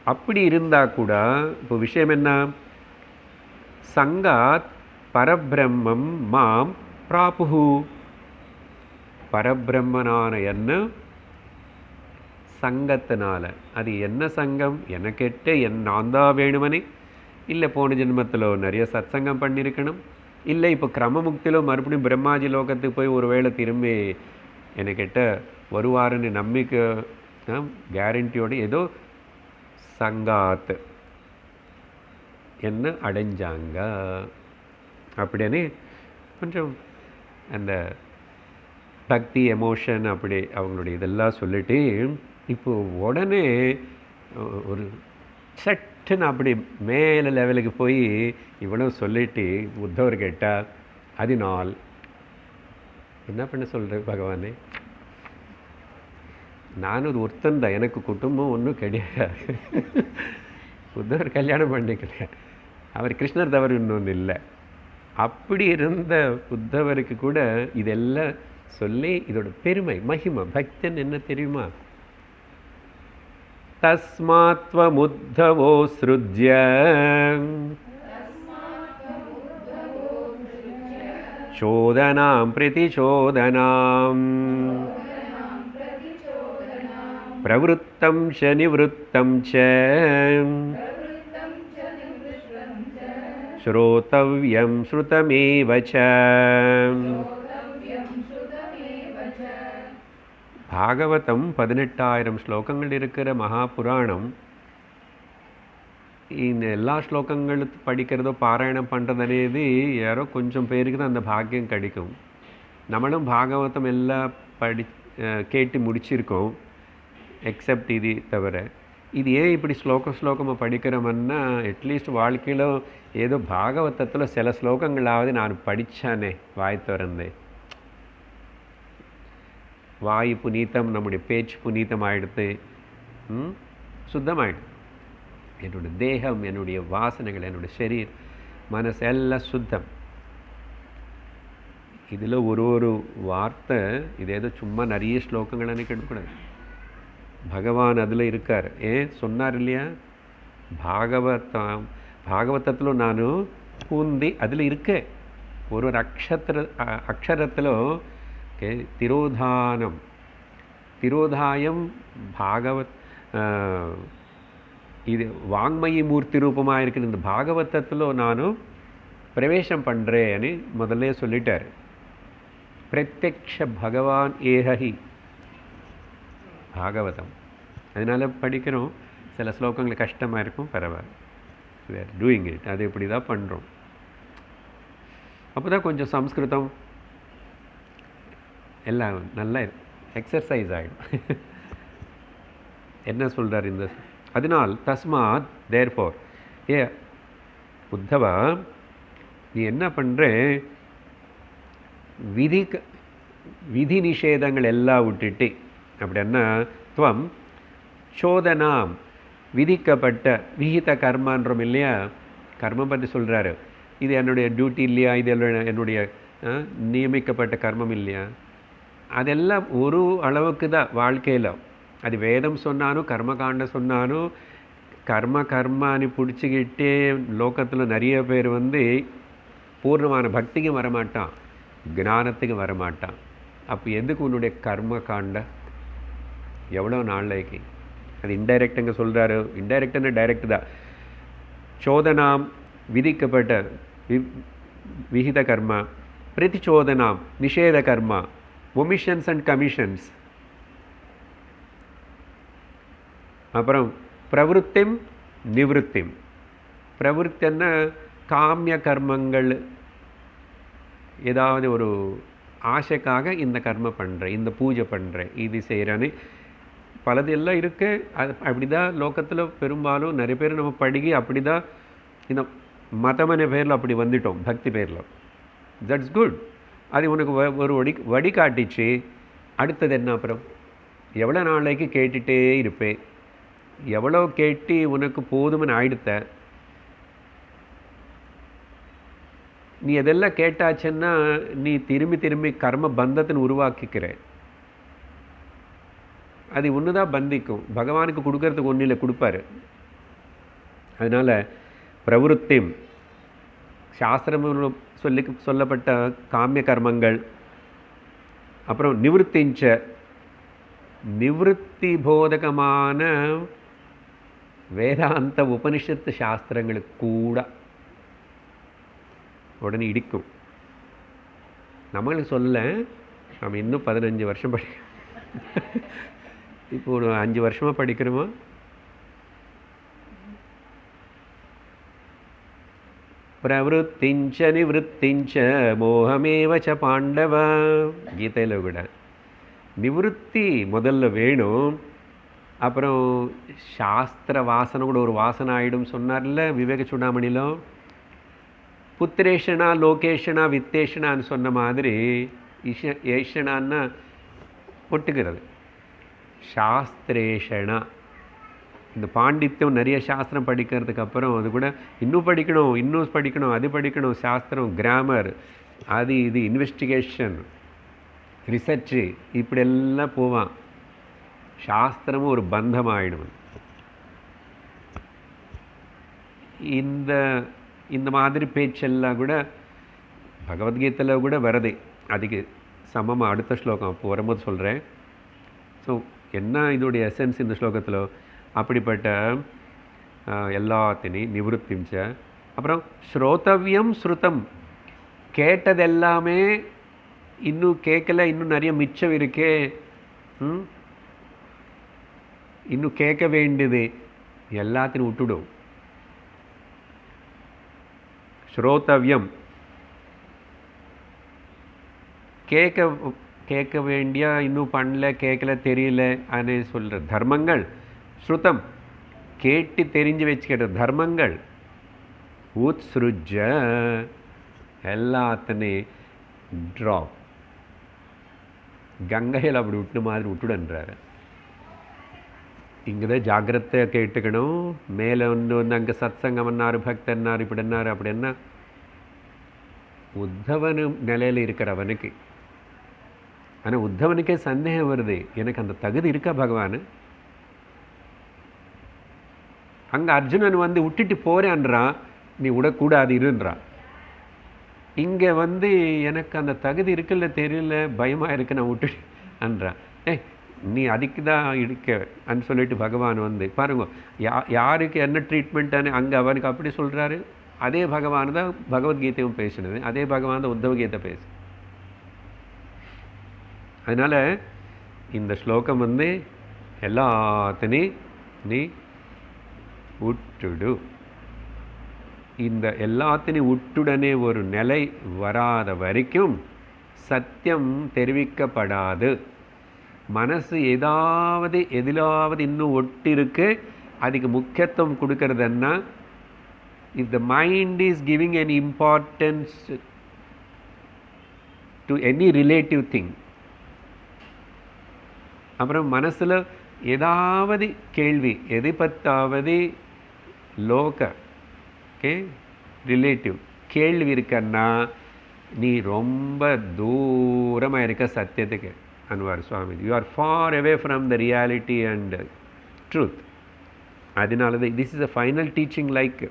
அப்படி இருந்தால் கூட இப்போ விஷயம் என்ன, சங்காத் பரபிரம்மம் மாம் பிராபுஹு. பரபிரம்மனான என்ன சங்கத்தினால. அது என்ன சங்கம்? எனக்கெட்டு நான் தான் வேணுமனே, இல்லை போன ஜென்மத்தில் நிறைய சத்சங்கம் பண்ணியிருக்கணும், இல்லை இப்போ கிரமமுக்தியில் மறுபடியும் பிரம்மாஜி லோகத்துக்கு போய் ஒரு வேளை திரும்பி எனக்கிட்ட வருவாருன்னு நம்பிக்கை கேரண்டியோடு ஏதோ சங்காத் என்ன அடைஞ்சாங்க அப்படின்னு கொஞ்சம் அந்த பக்தி எமோஷன் அப்படி அவங்களுடைய இதெல்லாம் சொல்லிட்டு இப்போ உடனே ஒரு சட்டுன்னு அப்படி மேலே லெவலுக்கு போய் இவ்வளோ சொல்லிட்டு உத்தவர் கேட்டால் அதனால் என்ன பண்ண சொல்கிறேன் பகவானே, நான் ஒரு ஒருத்தன் தான், எனக்கு குடும்பம் ஒன்றும் கிடையாது. உத்தவர் கல்யாணம் பண்ணிக்கல, அவர் கிருஷ்ணர் தவறு இன்னொன்று இல்லை. அப்படி இருந்த உத்தவருக்கு கூட இதெல்லாம் சொல்லி இதோட பெருமை மகிமை பக்தன் என்ன தெரியுமா? தஸ்மாத்வமுத்தவோ ஸ்ருத்ய சோதனாம் பிரதிசோதனாம் பிரவருத்தம் ச நிவருத்தம் ச ஸ்ரோதவ்யம் ஸ்ருதமேவ ச. பாகவதம் 18,000 ஸ்லோகங்கள் இருக்கிற மகாபுராணம். இந்த எல்லா ஸ்லோகங்கள் படிக்கிறதோ பாராயணம் பண்ணுறது అనేది யாரோ கொஞ்சம் பேருக்கு தான் அந்த பாக்கியம் கிடைக்கும். நம்மளும் பாகவதம் எல்லாம் கேட்டு முடிச்சிருக்கோம், எக்ஸப்ட் இது தவிர. இது ஏன் இப்படி ஸ்லோகமாக படிக்கிறோம்னா, அட்லீஸ்ட் வாழ்க்கையில் ஏதோ பாகவதத்தில் சில ஸ்லோகங்களாவது நான் படித்தானே, வாய் திறந்தே. வாயு புனீத்தம், நம்முடைய பேச்சு புனீத்தம் ஆகிடுது, சுத்தமாகிடுது. என்னுடைய தேகம், என்னுடைய வாசனைகள், என்னுடைய சரீர், மனசு எல்லாம் சுத்தம். இதில் ஒரு வார்த்தை, இது ஏதோ சும்மா நிறைய ஸ்லோகங்கள் நினைக்கக்கூடாது. பகவான் அதில் இருக்கார். ஏன் சொன்னார் இல்லையா, பாகவதத்தில் நான் பூந்தி அதில் இருக்கேன். ஒரு அக்ஷரத்தில் திரோதாயம் பாகவத் இது வாங்மயி மூர்த்தி ரூபமாக இருக்கிற இந்த பாகவதத்தில் நானும் பிரவேசம் பண்ணுறேன்னு முதல்ல சொல்லிட்டார். பிரத்யக்ஷ பகவான் ஏஹி பாகவதம். அதனால் படிக்கிறோம். சில ஸ்லோகங்கள் கஷ்டமாக இருக்கும், பரவாயில்ல, we are doing it. அது இப்படி தான் பண்ணுறோம். அப்போ தான் கொஞ்சம் சம்ஸ்கிருதம் எல்லாம் நல்லா எக்ஸசைஸ் ஆகிடும். என்ன சொல்கிறார் இந்த? அதனால் தஸ்மாத் தேர்ஃபோர், ஏ உத்தவா, நீ என்ன பண்ணுற, விதி நிஷேதங்கள் எல்லாம் விட்டுட்டு, அப்படின்னா துவம் சோதனாம், விதிக்கப்பட்ட விஹித கர்மான்றோம் இல்லையா, கர்மம் பற்றி சொல்கிறாரு. இது என்னுடைய டியூட்டி இல்லையா, இது என்னுடைய நியமிக்கப்பட்ட கர்மம் இல்லையா, அதெல்லாம் ஒரு அளவுக்கு தான் வாழ்க்கையில். அது வேதம் சொன்னாலும் கர்மகாண்ட சொன்னாலும் கர்மானு பிடிச்சிக்கிட்டே லோகத்தில் நிறைய பேர் பூர்ணமான பக்திக்கும் வரமாட்டான், ஞானத்துக்கும் வரமாட்டான். அப்போ எதுக்கு உன்னுடைய கர்மகாண்ட? எவ்வளோ நாளைக்கு? அது இன்டைரக்டுங்க சொல்கிறாரு. இன்டைரக்டுன்னு டைரக்ட் தான். சோதனாம் விதிக்கப்பட்ட விஹித கர்மா, பிரதிச்சோதனாம் நிஷேத கர்மா, ஒமிஷன்ஸ் அண்ட் கமிஷன்ஸ். அப்புறம் பிரவருத்திம் நிவருத்திம். பிரவருத்தின்னா காமிய கர்மங்கள், ஏதாவது ஒரு ஆசைக்காக இந்த கர்மம் பண்ணுறேன், இந்த பூஜை பண்ணுறேன், இது செய்கிறேன்னு பலது எல்லாம் இருக்குது. அது அப்படி தான் லோகத்தில் பெரும்பாலும் நிறைய பேர் நம்ம படிக்கி அப்படி தான் இந்த மதமன பேரில் அப்படி வந்துட்டோம், பக்தி பேரில். That's good. அது உனக்கு ஒரு வழிகாட்டிச்சு. அடுத்தது என்ன? அப்புறம் எவ்வளோ நாளைக்கு கேட்டுகிட்டே இருப்பேன்? எவ்வளோ கேட்டு உனக்கு போதும்னு ஆயிடுத்த? நீ எதெல்லாம் கேட்டாச்சுன்னா நீ திரும்பி கர்ம பந்தத்தின் உருவாக்கிக்கிற. அது ஒன்று தான் பந்திக்கும். பகவானுக்கு கொடுக்கறதுக்கு ஒன்றும் இல்லை, கொடுப்பாரு. அதனால் பிரவருத்திம் சாஸ்திரம் சொல்லப்பட்ட காமிய கர்மங்கள், அப்புறம் நிவృత్తి போதகமான வேதாந்த உபனிஷத்து சாஸ்திரங்களுக்கு கூட உடனே இடிக்கும். நம்மளுக்கு சொல்ல நம்ம இன்னும் 15 வருஷம் இப்போ ஒரு 5 வருஷமாக படிக்கிறோமா? பிரவருத்திஞ்ச நிவృత్తిஞ்ச மோகமேவச்ச பாண்டவ. கீதையில் கூட நிவృత్తి முதல்ல வேணும், அப்புறம் சாஸ்திர வாசனை கூட ஒரு வாசனை ஆகிடும் சொன்னார்ல விவேக சூடாமணியில். புத்திரேஷனா லோகேஷனா வித்தேஷனான்னு சொன்ன மாதிரி ஏஷனான்னா ஒட்டுக்கிறது. சாஸ்திரேஷனா இந்த பாண்டித்யம் நிறைய சாஸ்திரம் படிக்கிறதுக்கு அப்புறம் அது கூட இன்னும் படிக்கணும், அது படிக்கணும், சாஸ்திரம், கிராமர், அது இது, இன்வெஸ்டிகேஷன், ரிசர்ச்சு, இப்படியெல்லாம் போவான். சாஸ்திரமும் ஒரு பந்தமாகிடும். இந்த மாதிரி பேச்செல்லாம் கூட பகவத்கீதையில் கூட வருது. அதுக்கு சமமாக அடுத்த ஸ்லோகம் அப்போ வரும்போது சொல்கிறேன். ஸோ என்ன இதோடைய எசன்ஸ் இந்த ஸ்லோகத்தில்? அப்படிப்பட்ட எல்லாத்தையும் நிவృత్తిஞ்ச, அப்புறம் ஸ்ரோதவ்யம் ஸ்ருதம், கேட்டதெல்லாமே இன்னும் கேட்கல, இன்னும் நிறைய மிச்சம் இருக்கே, இன்னும் கேட்க வேண்டியது எல்லாத்தையும் விட்டுடும். ஸ்ரோதவ்யம் கேட்க வேண்டிய, இன்னும் பண்ணல, கேட்கல, தெரியல அனே சொல்கிற தர்மங்கள். ஸ்ருதம் கேட்டு தெரிஞ்சு வச்சுக்கிற தர்மங்கள். உத்ஸ்ருஜ எல்லாத்தையும் ட்ராப், கங்கையில் அப்படி விட்டு மாதிரி விட்டுடுன்றாரு. இங்கே தான் ஜாக்கிரதையை கேட்டுக்கணும். மேலே வந்து அங்கே சத்சங்கம் என்னார், பக்தன்னார், இப்படி என்னார், அப்படி என்ன. உத்தவனு நிலையில் இருக்கிறவனுக்கு, ஆனால் உத்தவனுக்கே சந்தேகம் வருது, எனக்கு அந்த தகுதி இருக்கா பகவான்? அங்கே அர்ஜுனன் வந்து விட்டுட்டு போறேன்றான், நீ விடக்கூடாது இருன்றான். இங்கே வந்து எனக்கு அந்த தகுதி இருக்குல்ல, தெரியல, பயமாக இருக்கு, நான் விட்டுட்டு அன்றான். நீ அதுக்கு தான் இருக்கன்னு சொல்லிட்டு பகவான் வந்து பாருங்க, யாருக்கு என்ன ட்ரீட்மெண்ட்டானு அங்கே அவனுக்கு அப்படி சொல்கிறாரு. அதே பகவான் தான் பகவத்கீதையும் பேசினது, அதே பகவான் தான் உத்தவகீதை பேசு. அதனால் இந்த ஸ்லோகம் வந்து எல்லாத்தையும் நீ விட்டுடு. இந்த எல்லாத்தையும் விட்டுடனே ஒரு நிலை வராத வரைக்கும் சத்தியம் தெரிவிக்கப்படாது. மனசு எதிலாவது இன்னும் ஒட்டிருக்கு, அதுக்கு முக்கியத்துவம் கொடுக்கறதுன்னா, if the mind is giving an importance to any relative thing, அப்புறம் மனசில் ஏதாவது கேள்வி, எதை பத்தாவது ரிலேட்டிவ் கேள்வி இருக்கன்னா, நீ ரொம்ப தூரமாக இருக்க சத்தியத்துக்கு அன்வார் Swami. You are far away from the reality and truth. அதனால தான் this is a final teaching. Like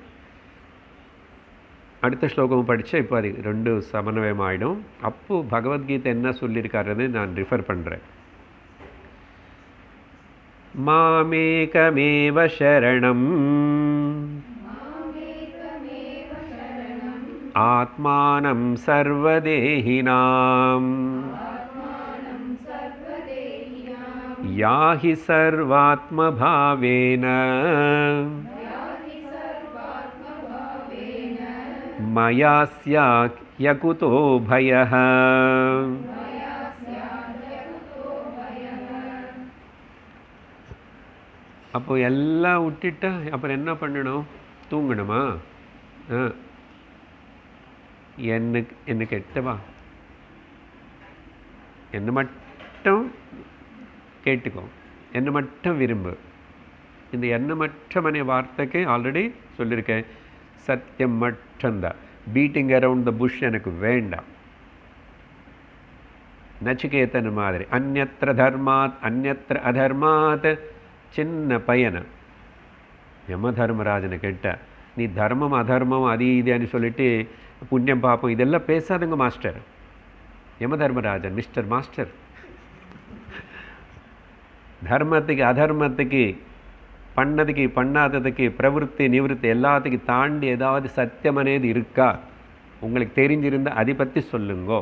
அடுத்த ஸ்லோகமும் படித்தா இப்போ அது 2 சமன்வயம் ஆகிடும். அப்போது பகவத்கீதை என்ன சொல்லியிருக்காருன்னு நான் ரிஃபர் பண்ணுறேன். மாமேகமேவ சரணம் ஆத்மானம் சர்வதேஹினாம் யாஹி சர்வாத்மபாவேன மயா ஸ்யாத்யகுதோ பயஹ. அப்போ எல்லாம் விட்டுட்டா அப்புறம் என்ன பண்ணணும்? தூங்கணுமா? என்ன கெட்டவா, என்ன மட்டும் கேட்டுக்கோ, என்ன மட்டும் விரும்பு. இந்த எண்ணமற்றமனை வார்த்தைக்கு ஆல்ரெடி சொல்லியிருக்கேன். சத்தியம் மட்டும்தான். பீட்டிங் அரவுண்ட் த புஷ் எனக்கு வேண்டாம். நச்சிகேதன் மாதிரி அந்யத்ர தர்மாத் அந்யத்ர அதர்மாத். சின்ன பையனை யம தர்மராஜனை கேட்ட, நீ தர்மம் அதர்மம் அது இதுன்னு சொல்லிட்டு புண்ணியம் பாப்போம் இதெல்லாம் பேசாதுங்க மாஸ்டர். யம தர்மராஜன் மிஸ்டர் மாஸ்டர். தர்மத்துக்கு அதர்மத்துக்கு பண்ணதுக்கு பண்ணாததுக்கு பிரவருத்தி நிவృత్తి எல்லாத்துக்கு தாண்டி ஏதாவது சத்தியம் అనేది இருக்கா உங்களுக்கு தெரிஞ்சிருந்தா அதை பற்றி சொல்லுங்கோ.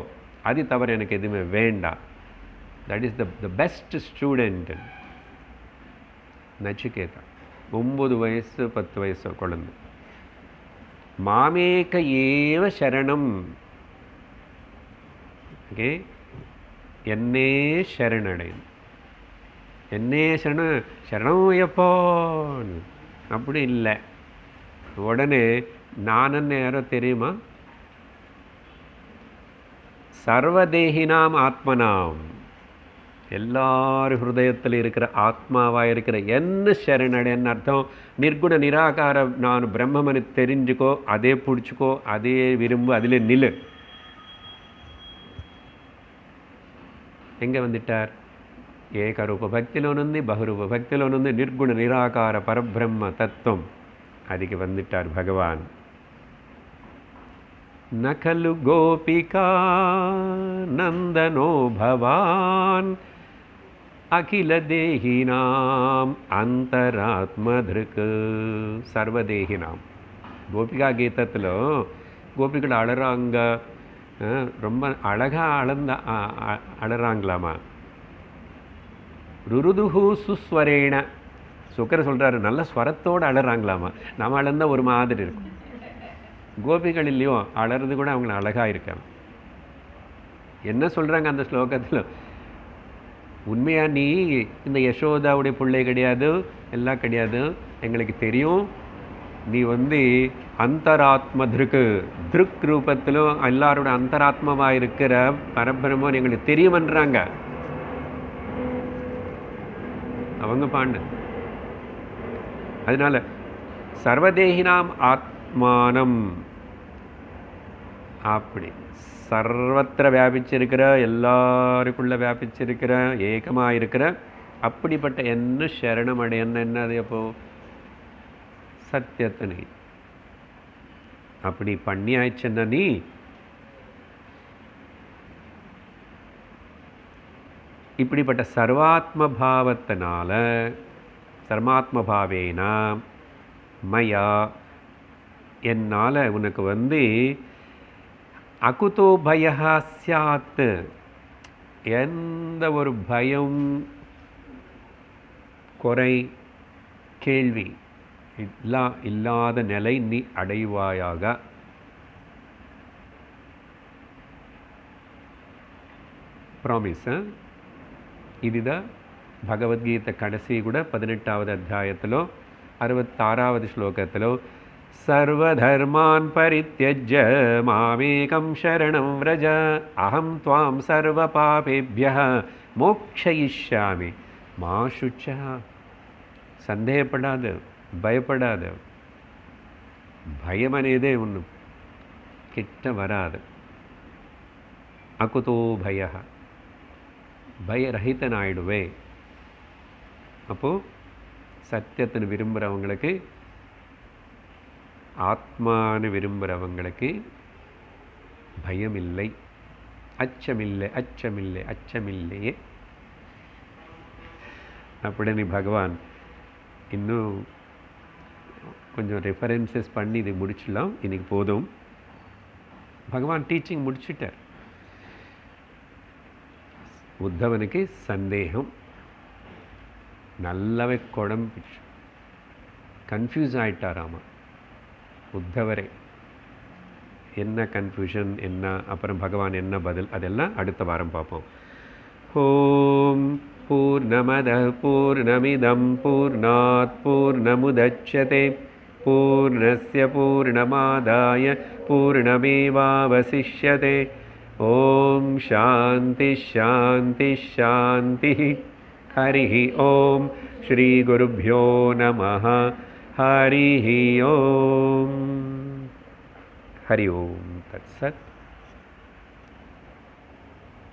அது தவிர எனக்கு எதுவுமே வேண்டாம். That is the best student. Nachiketa 9 வயசு 10 வயசு குழந்தை. மாமேக ஏவ சரணம். ஓகே, என்னே சரணடை. என்னே சரணம் ஐயப்பான் அப்படி இல்லை. உடனே நானன்னு யாரோ தெரியுமா? சர்வதேகினாம் ஆத்மனாம், எல்லார் ஹிருதயத்தில் இருக்கிற ஆத்மாவாக இருக்கிற என்ன சரணடைன்னு அர்த்தம். நிர்குண நிராகார நான் பிரம்மமனு தெரிஞ்சுக்கோ, அதே பிடிச்சிக்கோ, அதே விரும்பு, அதில் நில்லு. எங்கே வந்துட்டார்? ஏகரூப பக்தியிலோனுந்து பகுரூப பக்தியிலோனுந்து நிர்குண நிராகார பரபிரம்ம தத்துவம் அதுக்கு வந்துட்டார் பகவான். நகலு கோபிகா நந்தனோ பவான் அகில தேகினாம் அந்தராத்மதிருக்கு. சர்வதேகினாம் கோபிகா கீதத்தில் கோபிகள் அழறாங்க, ரொம்ப அழகாக அழறாங்களாமா. ருருதுஹு சுஸ்வரேண. சுக்கர சொல்கிறாரு நல்ல ஸ்வரத்தோடு அழறாங்களாமா. நம்ம அழந்தால் ஒரு மாதிரி இருக்கும். கோபிகள் இல்லையோ அழறது கூட அவங்கள அழகாக இருக்காங்க. என்ன சொல்கிறாங்க அந்த ஸ்லோகத்தில்? உண்மையாக நீ இந்த யசோதாவுடைய பிள்ளை கிடையாது, எல்லாம் கிடையாது, எங்களுக்கு தெரியும். நீ அந்தராத்ம திருக் ரூபத்திலும் எல்லாரோட அந்தராத்மாவாக இருக்கிற பரபிரம்மன் எங்களுக்கு தெரியுமன்றாங்க அவங்க பாண்டு. அதனால சர்வதேகினாம் ஆத்மானம், அப்படி சர்வத்திர வியாபிச்சிருக்கிற, எல்லாருக்குள்ள வியாபிச்சிருக்கிற, ஏகமாக இருக்கிற அப்படிப்பட்ட என்ன சரணம் அடையன்னு என்னது? அப்போ சத்தியத்தை அப்படி பண்ணி ஆயிடுச்சுன்னா நீ இப்படிப்பட்ட சர்வாத்ம பாவத்தினால, சர்மாத்ம பாவேனா மயா என்னால் உனக்கு அகுதோ பயா சாத், எந்த ஒரு பயம் குறை கேள்வி இல்லாத நிலை நீ அடைவாயாக. ப்ராமிஸ். இதுதான் பகவத்கீதை கடைசி கூட 18வது அத்தியாயத்திலோ 66வது ஸ்லோகத்திலோ சர்வதர்மான் பரித்யஜ்ய மாமேகம் சரணம் व्रज அஹம் த்வாம் சர்வ பாபேப்யः மோக்ஷயிஷ்யாமி மா சுச்சः. சந்தேகப்படாது, பயப்படாது. பயம் అనేదే ஒன்று கிட்ட வராது. அகுதோ பய, பயரஹிதனாயிடுவே. அப்போது சத்தியத்தின்னு விரும்புகிறவங்களுக்கு, ஆத்மானு விரும்புகிறவங்களுக்கு பயம் இல்லை, அச்சமில்லை, அச்சமில்லை, அச்சமில்லையே அப்படின்னு பகவான் இன்னும் கொஞ்சம் ரெஃபரன்சஸ் பண்ணி இது முடிச்சிடலாம். இன்றைக்கி போதும். பகவான் டீச்சிங் முடிச்சுட்டார். உத்தவனுக்கு சந்தேகம் நல்லாவே குழம்பிச்சு, கன்ஃபியூஸ் ஆகிட்டாராமா உத்தவரே. என்ன கன்ஃபியூஷன் என்ன, அப்புறம் பகவான் என்ன பதில், அதெல்லாம் அடுத்த வாரம் பார்ப்போம். ஓம் பூர்ணமத பூர்ணமிதம் பூர்ணாத் பூர்ணமுதச்யதே பூர்ணஸ்ய பூர்ணமாதாய பூர்ணமேவாவசிஷ்யதே. ஓம் சாந்தி சாந்தி சாந்தி. ஹரி ஓம். ஸ்ரீ குருப்யோ நமः. ஹரி ஓம். ஹரி ஓம். தத்சத்.